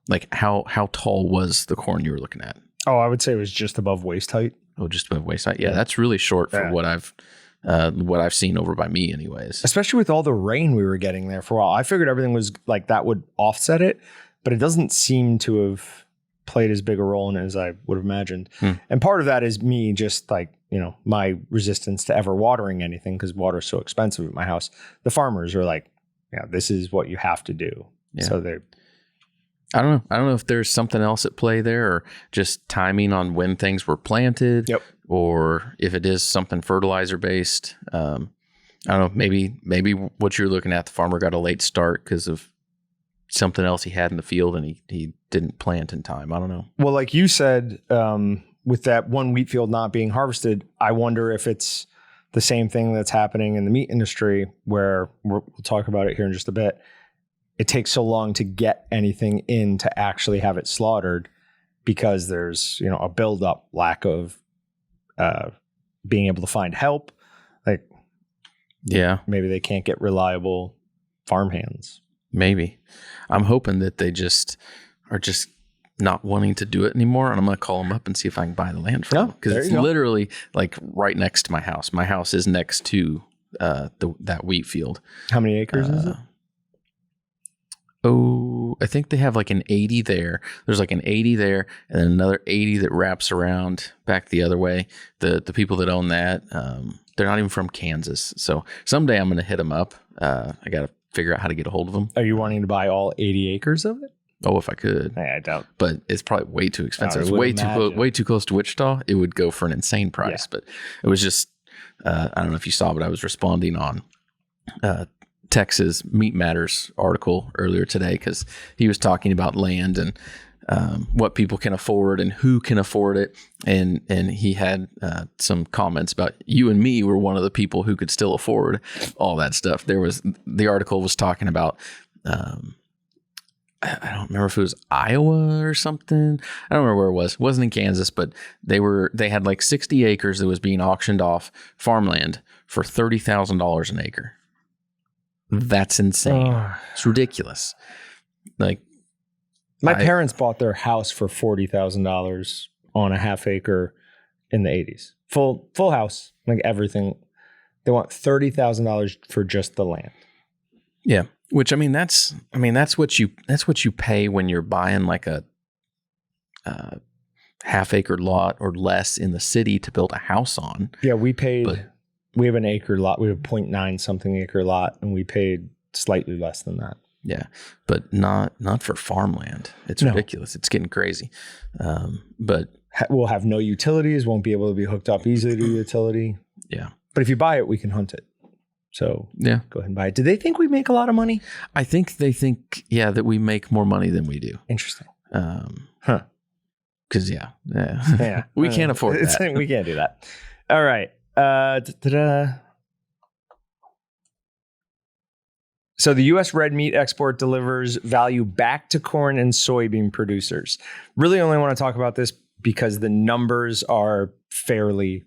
Like how tall was the corn you were looking at? Oh, I would say it was just above waist height. Oh, just above waist height. Yeah, that's really short for what I've seen over by me anyways. Especially with all the rain we were getting there for a while. I figured everything was like that would offset it, but it doesn't seem to have played as big a role in it as I would have imagined. And part of that is me just like, my resistance to ever watering anything because water is so expensive at my house. The farmers are like, yeah, this is what you have to do. Yeah. So I don't know if there's something else at play there or just timing on when things were planted. Yep. Or if it is something fertilizer based. I don't know. Maybe what you're looking at, the farmer got a late start because of something else he had in the field and he didn't plant in time. I don't know. Well, like you said, with that one wheat field not being harvested, I wonder if it's the same thing that's happening in the meat industry where we'll talk about it here in just a bit. It takes so long to get anything in to actually have it slaughtered because there's, a buildup, lack of being able to find help. Like, yeah, maybe they can't get reliable farm hands. Maybe. I'm hoping that they are just not wanting to do it anymore. And I'm going to call them up and see if I can buy the land from them. Because it's literally like right next to my house. My house is next to that wheat field. How many acres is it? Oh, I think they have like an 80 there. There's like an 80 there and then another 80 that wraps around back the other way. The people that own that, they're not even from Kansas. So someday I'm going to hit them up. I got to figure out how to get a hold of them. Are you wanting to buy all 80 acres of it? Oh, if I could. I doubt. But it's probably way too expensive. I It's would way too close to Wichita. It would go for an insane price. Yeah. But it was just, I don't know if you saw, but I was responding on Texas Meat Matters article earlier today because he was talking about land and what people can afford and who can afford it. And he had some comments about you and me were one of the people who could still afford all that stuff. The article was talking about, I don't remember if it was Iowa or something. I don't remember where it was. It wasn't in Kansas, but they had like 60 acres that was being auctioned off farmland for $30,000 an acre. That's insane. It's ridiculous. Like my parents bought their house for $40,000 on a half acre in the 80s. Full house, like everything. They want $30,000 for just the land. Yeah. Which that's what you pay when you're buying like a half acre lot or less in the city to build a house on. Yeah, we have an acre lot. We have 0.9 something acre lot, and we paid slightly less than that. Yeah, but not for farmland. It's ridiculous. It's getting crazy. But we'll have no utilities. Won't be able to be hooked up easily to utility. Yeah, but if you buy it, we can hunt it. So yeah, go ahead and buy it. Do they think we make a lot of money? I think they think, that we make more money than we do. Interesting. Because we can't afford that. We can't do that. All right. So the U.S. red meat export delivers value back to corn and soybean producers. Really only want to talk about this because the numbers are fairly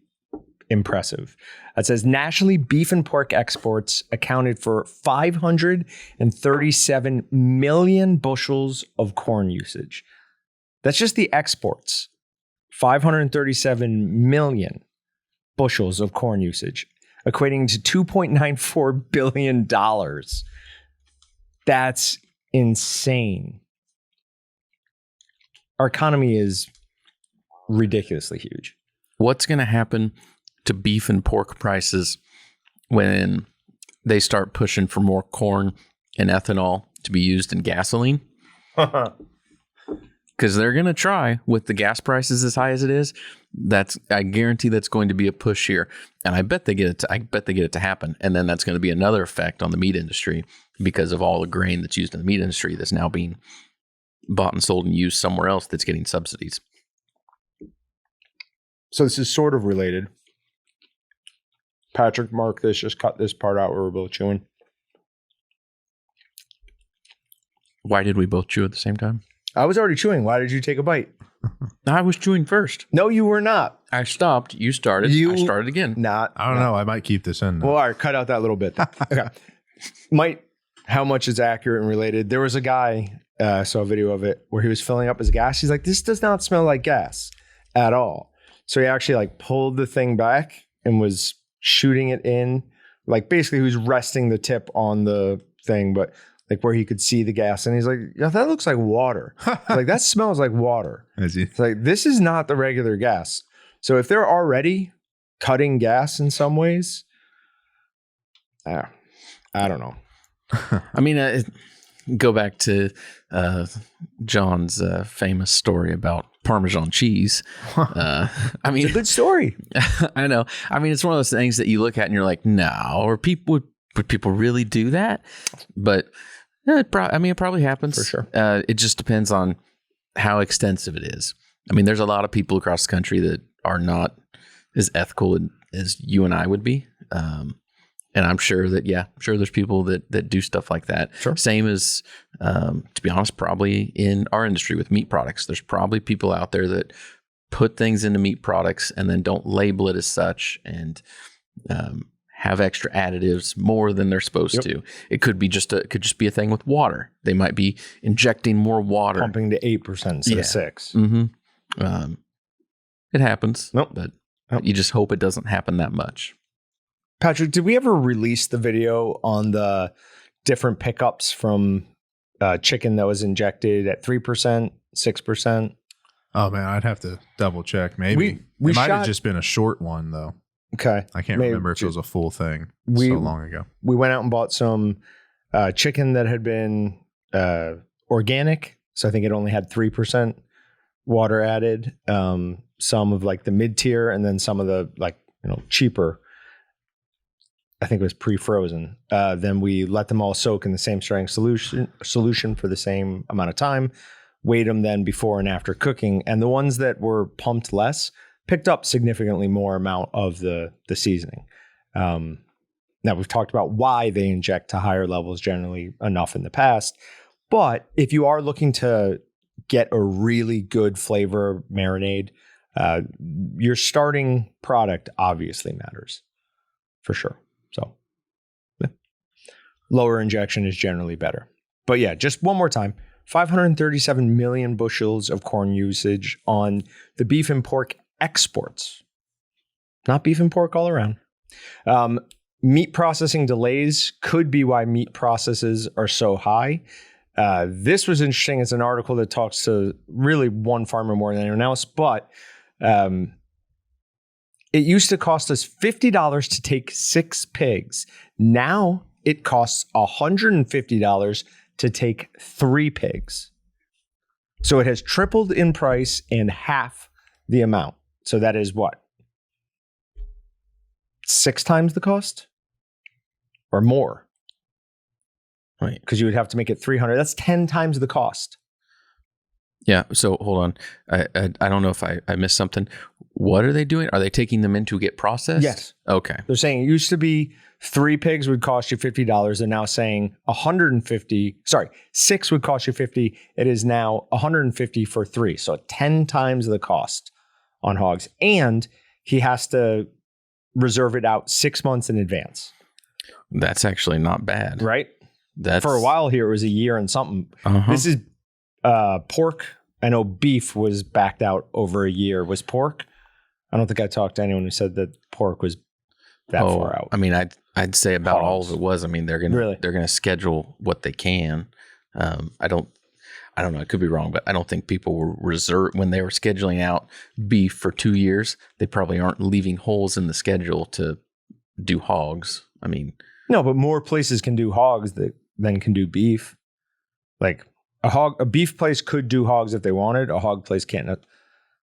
impressive. It says nationally, beef and pork exports accounted for 537 million bushels of corn usage. That's just the exports. 537 million bushels of corn usage, equating to $2.94 billion. That's insane. Our economy is ridiculously huge. What's going to happen to beef and pork prices when they start pushing for more corn and ethanol to be used in gasoline? Because they're going to try with the gas prices as high as it is. I guarantee that's going to be a push here, and I bet they get it to happen. And then that's going to be another effect on the meat industry because of all the grain that's used in the meat industry that's now being bought and sold and used somewhere else that's getting subsidies. So this is sort of related. Patrick, mark this. Just cut this part out where we're both chewing. Why did we both chew at the same time? I was already chewing. Why did you take a bite? I was chewing first. No, you were not. I stopped. You started. I started again. Not. I don't know. I might keep this in. Well, all right. Cut out that little bit. Okay. How much is accurate and related? There was a guy, saw a video of it where he was filling up his gas. He's like, this does not smell like gas at all. So he actually pulled the thing back and was shooting it in. Basically he was resting the tip on the thing, but where he could see the gas. And he's like, yeah, that looks like water. That smells like water. It's like, this is not the regular gas. So if they're already cutting gas in some ways, I don't know. I mean, go back to John's famous story about Parmesan cheese. I mean, it's a good story. I know. I mean, it's one of those things that you look at and you're like, no, or would people really do that? But it probably happens. For sure. It just depends on how extensive it is. I mean, there's a lot of people across the country that are not as ethical as you and I would be. And I'm sure that, there's people that do stuff like that. Sure. Same as, to be honest, probably in our industry with meat products. There's probably people out there that put things into meat products and then don't label it as such and have extra additives more than they're supposed to. It could be just be a thing with water. They might be injecting more water, pumping to 8% instead of 6. Mm-hmm. It happens. Nope. You just hope it doesn't happen that much. Patrick, did we ever release the video on the different pickups from chicken that was injected at 3%, 6%? Oh man, I'd have to double check. Maybe we it might have just been a short one though. Okay, I can't remember if it was a full thing. So long ago. We went out and bought some chicken that had been organic, So I think it only had 3% water added. Some of like the mid tier, and then some of the like, cheaper. I think it was pre-frozen. Then we let them all soak in the same strength solution for the same amount of time. Weighed them then before and after cooking, and the ones that were pumped less picked up significantly more amount of the seasoning. Now we've talked about why they inject to higher levels generally enough in the past, but if you are looking to get a really good flavor marinade, your starting product obviously matters for sure. So lower injection is generally better. But yeah, just one more time, 537 million bushels of corn usage on the beef and pork exports, not beef and pork all around. Meat processing delays could be why meat processes are so high. This was interesting. It's an article that talks to really one farmer more than anyone else, but it used to cost us $50 to take 6 pigs. Now it costs $150 to take 3 pigs. So it has tripled in price and half the amount. So that is what? 6 times the cost or more? Right. Because you would have to make it 300. That's 10 times the cost. Yeah. So hold on. I don't know if I missed something. What are they doing? Are they taking them in to get processed? Yes. Okay. They're saying it used to be 3 pigs would cost you $50. They're now saying 6 would cost you $50. It is now $150 for 3. So 10 times the cost on hogs. And he has to reserve it out 6 months in advance. That's actually not bad. Right? That's for a while here, it was a year and something. Uh-huh. This is pork. I know beef was backed out over a year. Was pork? I don't think I talked to anyone who said that pork was that far out. I mean, I'd say about all of it was. I mean, they're gonna schedule what they can. I don't know. I could be wrong, but I don't think people were when they were scheduling out beef for 2 years. They probably aren't leaving holes in the schedule to do hogs. I mean, no, but more places can do hogs than can do beef. Like a beef place could do hogs if they wanted. A hog place can't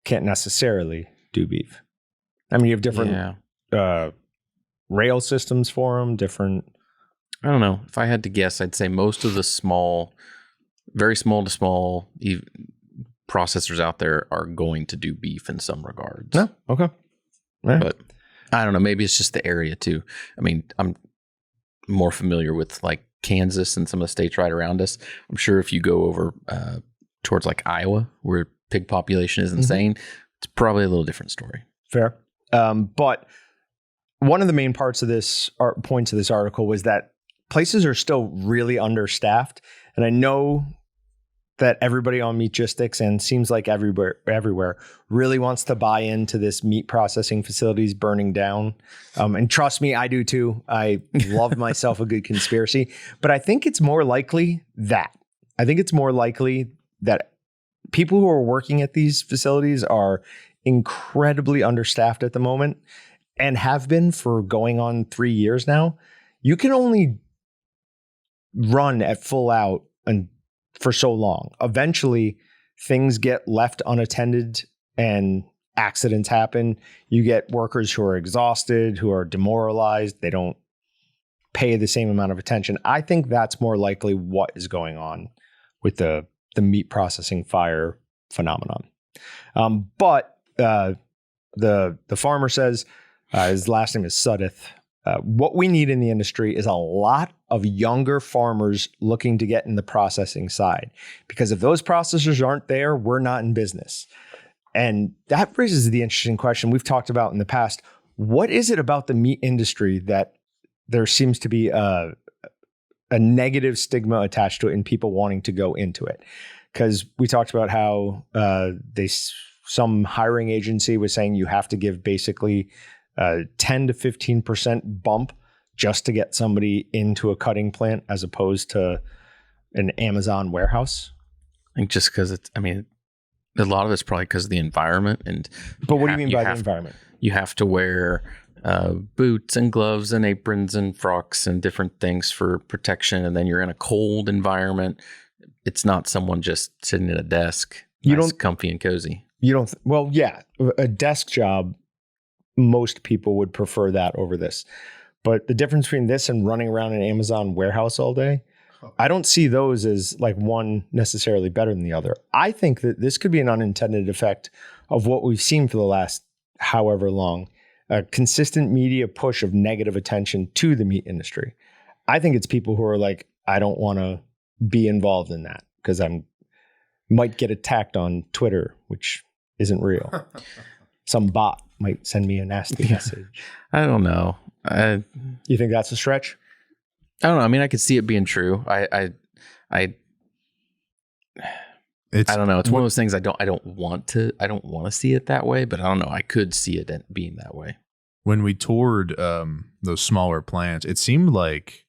necessarily do beef. I mean, you have different rail systems for them. Different. I don't know. If I had to guess, I'd say most of the very small to small processors out there are going to do beef in some regards. No, okay, right. But I don't know. Maybe it's just the area too. I mean, I'm more familiar with like Kansas and some of the states right around us. I'm sure if you go over towards like Iowa, where pig population is insane, it's probably a little different story. Fair. But one of the main points of this article was that places are still really understaffed. And I know that everybody on Meatgistics and seems like everywhere really wants to buy into this meat processing facilities burning down. And trust me, I do too. I love myself a good conspiracy, but I think it's more likely that people who are working at these facilities are incredibly understaffed at the moment and have been for going on 3 years now. You can only run at full out and for so long. Eventually, things get left unattended and accidents happen. You get workers who are exhausted, who are demoralized. They don't pay the same amount of attention. I think that's more likely what is going on with the meat processing fire phenomenon. But the farmer says, his last name is Sudeth, what we need in the industry is a lot of younger farmers looking to get in the processing side, because if those processors aren't there, we're not in business. And that raises the interesting question we've talked about in the past. What is it about the meat industry that there seems to be a negative stigma attached to it and people wanting to go into it? Because we talked about how some hiring agency was saying you have to give basically 10 to 15% bump just to get somebody into a cutting plant as opposed to an Amazon warehouse. I think just because a lot of it's probably because of the environment. But what do you mean by the environment? You have to wear boots and gloves and aprons and frocks and different things for protection. And then you're in a cold environment. it's not someone just sitting at a desk, comfy and cozy. You don't. Well, yeah, a desk job. Most people would prefer that over this. But the difference between this and running around an Amazon warehouse all day, I don't see those as like one necessarily better than the other. I think that this could be an unintended effect of what we've seen for the last however long, a consistent media push of negative attention to the meat industry. I think it's people who are like, I don't want to be involved in that because might get attacked on Twitter, which isn't real. Some bot might send me a nasty message. I don't know. You think that's a stretch? I don't know. I mean, I could see it being true. I don't know. It's one of those things I don't want to see it that way, but I don't know. I could see it being that way. When we toured those smaller plants, it seemed like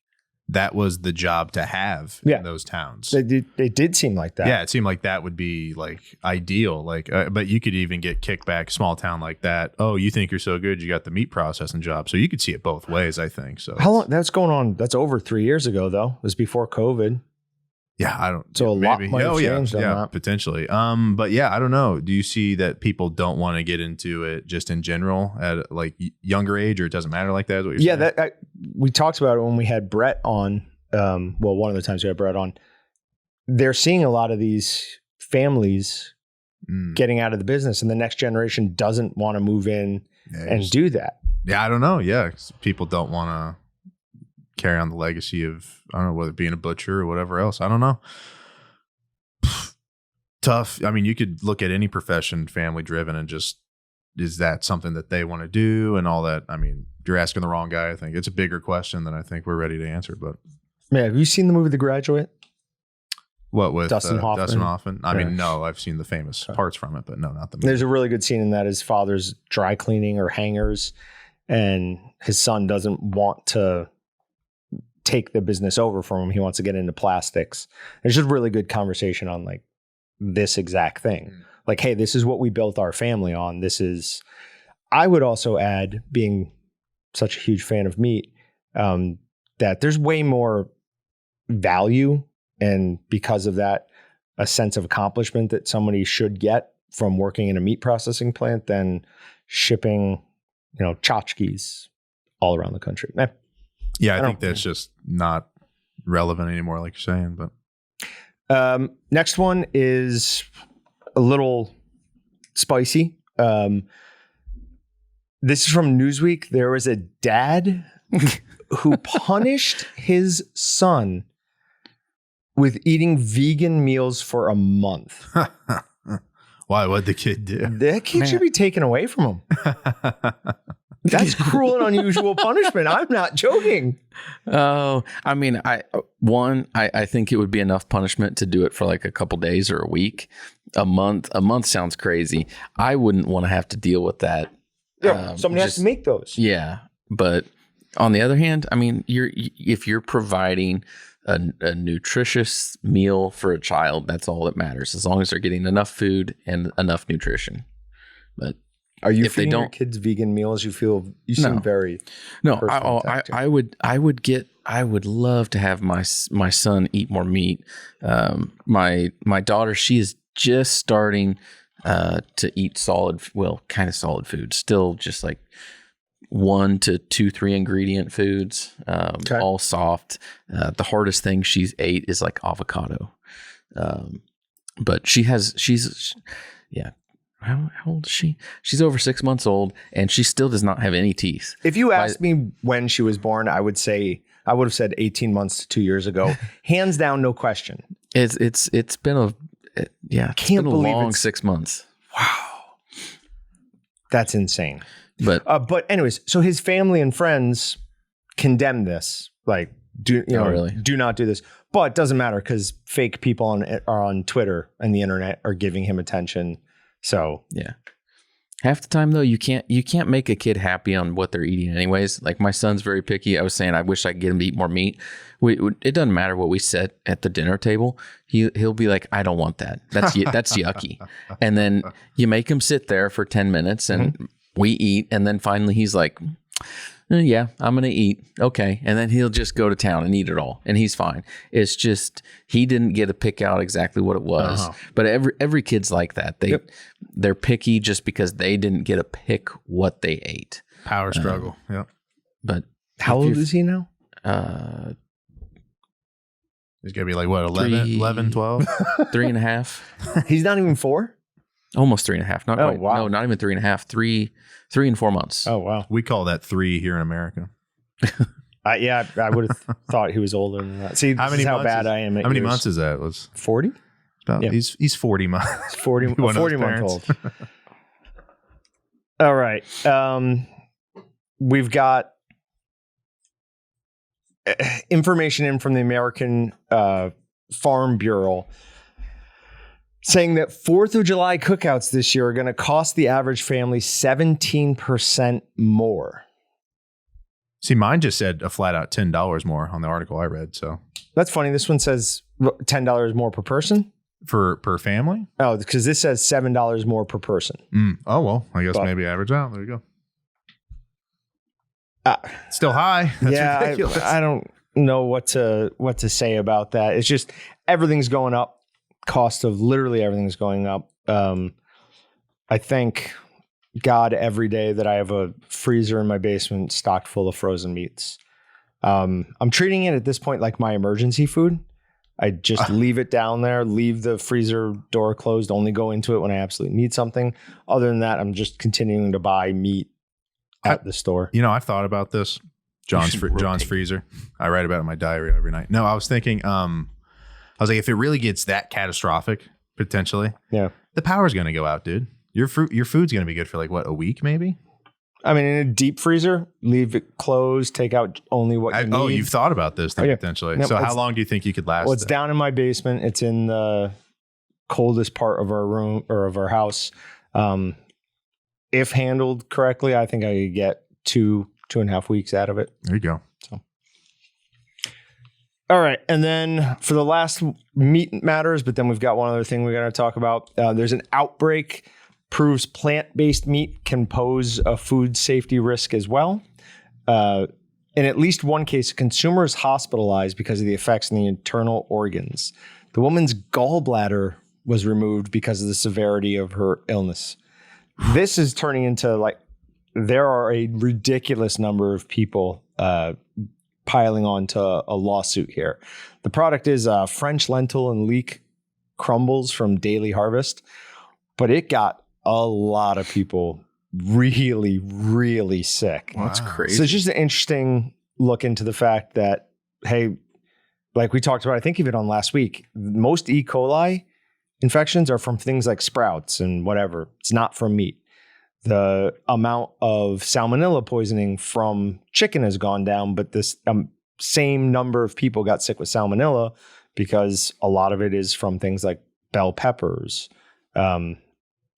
that was the job to have in those towns. It did seem like that. Yeah, it seemed like that would be like ideal. Like, but you could even get kickback, small town like that. Oh, you think you're so good, you got the meat processing job. So you could see it both ways, I think. So how long that's going on? That's over 3 years ago, though. It was before COVID. Yeah, I don't. So maybe. a lot might have changed on that. Potentially. But yeah, I don't know. Do you see that people don't want to get into it just in general at like younger age, or it doesn't matter like that? Is what you're saying? We talked about it when we had Brett on. One of the times we had Brett on. They're seeing a lot of these families getting out of the business, and the next generation doesn't want to move in and do that. Yeah, I don't know. Yeah, 'cause people don't want to carry on the legacy of, I don't know, whether being a butcher or whatever else. I don't know. Tough. I mean, you could look at any profession, family driven, and just, is that something that they want to do and all that? I mean, you're asking the wrong guy. I think it's a bigger question than I think we're ready to answer. But yeah, have you seen the movie The Graduate? What with Dustin Hoffman? Dustin Hoffman? I mean, no, I've seen the famous parts from it, but no, not the movie. There's a really good scene in that. His father's dry cleaning or hangers, and his son doesn't want to take the business over from him. He wants to get into plastics. There's just really good conversation on like this exact thing. Like, hey, this is what we built our family on. I would also add, being such a huge fan of meat, that there's way more value, and because of that, a sense of accomplishment that somebody should get from working in a meat processing plant than shipping, tchotchkes all around the country. Yeah, I think that's just not relevant anymore, like you're saying. But next one is a little spicy. This is from Newsweek. There was a dad who punished his son with eating vegan meals for a month. Why? What'd the kid do? That kid should be taken away from him. That's cruel and unusual punishment. I'm not joking. Oh, I mean, I think it would be enough punishment to do it for like a couple days or a week. A month sounds crazy. I wouldn't want to have to deal with that. Yeah, somebody has to make those. Yeah, but on the other hand, I mean, if you're providing a nutritious meal for a child, that's all that matters. As long as they're getting enough food and enough nutrition. But are you feeding your kids vegan meals? You seem very I would love to have my son eat more meat. My daughter, she is just starting to eat kind of solid food. Still just like 1 to 2, 3 ingredient foods, all soft. The hardest thing she's ate is like avocado. But she's how old is she? She's over 6 months old, and she still does not have any teeth. If you asked me when she was born, I would have said 18 months to 2 years ago. Hands down, no question. It's been a long 6 months. Wow. That's insane. But anyways, so his family and friends condemn this. Like, do not do this. But it doesn't matter because fake people are on Twitter and the internet are giving him attention. So yeah, half the time though, you can't make a kid happy on what they're eating anyways. Like my son's very picky. I was saying I wish I could get him to eat more meat. It doesn't matter what we set at the dinner table. He'll be like, I don't want that. That's yucky. And then you make him sit there for 10 minutes and we eat, and then finally he's like, Yeah, I'm going to eat. Okay. And then he'll just go to town and eat it all. And he's fine. It's just he didn't get to pick out exactly what it was. But every kid's like that. They're picky just because they didn't get to pick what they ate. Power struggle. Yep. But How old is he now? He's going to be like, what, 11, 12? 3.5. He's not even 4? Almost 3.5. Not quite. Wow. No, not even 3.5. 3 and 4 months. Oh, wow. We call that 3 here in America. Yeah, I would have thought he was older than that. See, How bad I am at How many years. months is that? Was 40? about, Yeah. He's 40 months. 40 One of those month parents. old. All right. We've got information in from the American Farm Bureau saying that 4th of July cookouts this year are going to cost the average family 17% more. See, mine just said a flat out $10 more on the article I read. So That's funny. This one says $10 more per person. per family? Oh, because this says $7 more per person. Oh, well, I guess But- maybe average out. There you go. Still high. That's yeah, ridiculous. I don't know what to say about that. It's just everything's going up. Cost of literally everything's going up. I thank God every day that I have a freezer in my basement stocked full of frozen meats. I'm treating it at this point like my emergency food. I just leave it down there, leave the freezer door closed, only go into it when I absolutely need something. Other than that, I'm just continuing to buy meat at the store. You know, I've thought about this. John's freezer. I write about it in my diary every night. No, I was thinking, I was like, if it really gets that catastrophic, potentially, Yeah. the power's going to go out, dude. Your food's going to be good for like, what, a week maybe? I mean, in a deep freezer, leave it closed, take out only what you need. Oh, you've thought about this thing Oh, yeah. potentially. Yep, So how it's- long do you think you could last? Well, it's that? down in my basement. It's in the coldest part of our room or of our house. If handled correctly, I think I could get 2.5 weeks out of it. There you go. All right. And then for the last meat matters, but then we've got one other thing we're going to talk about. There's an outbreak proves plant-based meat can pose a food safety risk as well. In at least one case, a consumer is hospitalized because of the effects on the internal organs. The woman's gallbladder was removed because of the severity of her illness. This is turning into like, there are a ridiculous number of people piling onto a lawsuit here. The product is French lentil and leek crumbles from Daily Harvest, but it got a lot of people really, really sick. Well, that's crazy. So it's just an interesting look into the fact that, hey, like we talked about, I think even on last week, most E. coli infections are from things like sprouts and whatever. It's not from meat. The amount of salmonella poisoning from chicken has gone down, but this same number of people got sick with salmonella because a lot of it is from things like bell peppers.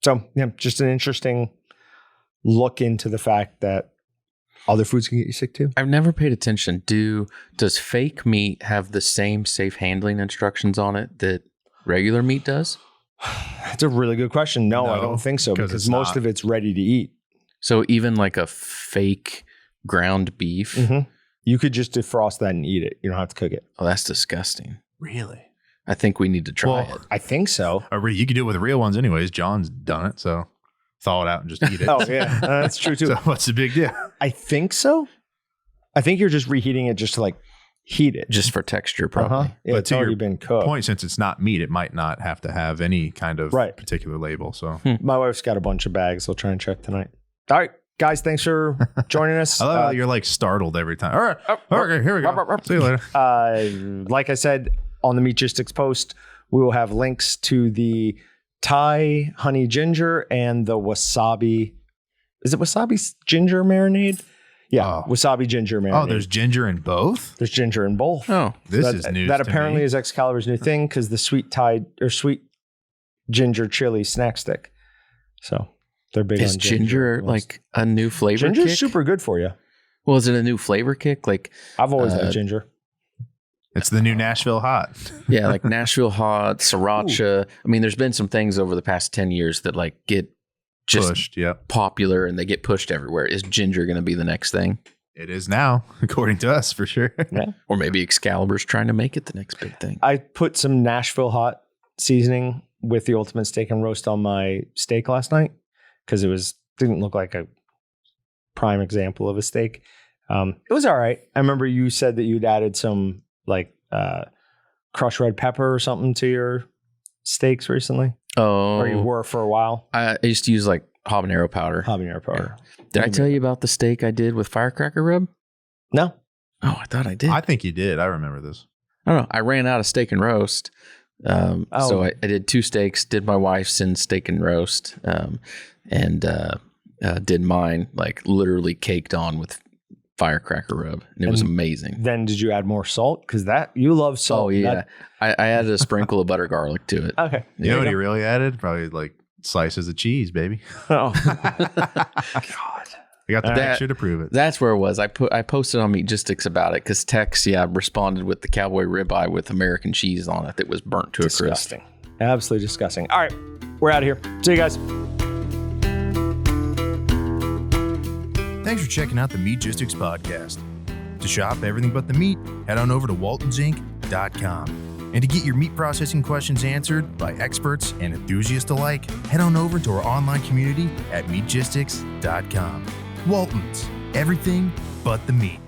So yeah, just an interesting look into the fact that other foods can get you sick too. I've never paid attention. Does fake meat have the same safe handling instructions on it that regular meat does? That's a really good question. No, I No, don't think so 'cause because it's most not. of it's ready to eat. So even like a fake ground beef, You could just defrost that and eat it. You don't have to cook it. oh, that's disgusting. Really? I think we need to try it. I think so. You could do it with real ones anyways. John's done it, so thaw it out and just eat it. Oh yeah, that's true too. So what's the big deal? I think so. I think you're just reheating it just to like heat it. Just for texture, probably. Yeah, But it's to your already been cooked. Point, since it's not meat, it might not have to have any kind of Right. particular label. So My wife's got a bunch of bags. I'll try and check tonight. All right, guys, thanks for joining us. I love how you're like startled every time. All right. Okay, here we go. See you later. Like I said on the Meatgistics post, we will have links to the Thai honey ginger and the wasabi. Is it wasabi ginger marinade? Yeah, Oh. wasabi ginger marinade. Oh, there's ginger in both? there's ginger in both. Oh, This that, is news. That to apparently me. is Excalibur's new thing because the sweet ginger chili snack stick. So they're big is on ginger like a new flavor Ginger's kick? super good for you. Well, is it a new flavor kick? Like, I've always liked ginger. It's the new Nashville hot. yeah, like Nashville hot, sriracha. I mean, there's been some things over the past 10 years that like get just Pushed. Yep. popular and they get pushed everywhere. Is ginger going to be the next thing? It is now, according to us, for sure. Yeah. Or maybe Excalibur's trying to make it the next big thing. I put some Nashville hot seasoning with the Ultimate Steak and Roast on my steak last night because it didn't look like a prime example of a steak. It was all right. I remember you said that you'd added some like crushed red pepper or something to your steaks recently. Oh, Or you were for a while. I used to use like habanero powder. Habanero powder. Did I tell you about the steak I did with firecracker rub? No. Oh, I thought I did. I think you did. I remember this. I don't know. I ran out of steak and roast. So I did 2 steaks, did my wife's in steak and roast, and did mine like literally caked on with firecracker rub. And it was amazing. Then did you add more salt? Because you love salt. Oh, yeah. I added a sprinkle of butter garlic to it. Okay. You know what he really added? Probably like slices of cheese, baby. Oh. God. I got the picture to prove it. That's where it was. I posted on Meatgistics about it because Tex, responded with the cowboy ribeye with American cheese on it that was burnt to a crisp. Disgusting. Absolutely disgusting. All right. We're out of here. See you guys. Thanks for checking out the Meatgistics podcast. To shop everything but the meat, head on over to waltonsinc.com. And to get your meat processing questions answered by experts and enthusiasts alike, head on over to our online community at meatgistics.com. Walton's, everything but the meat.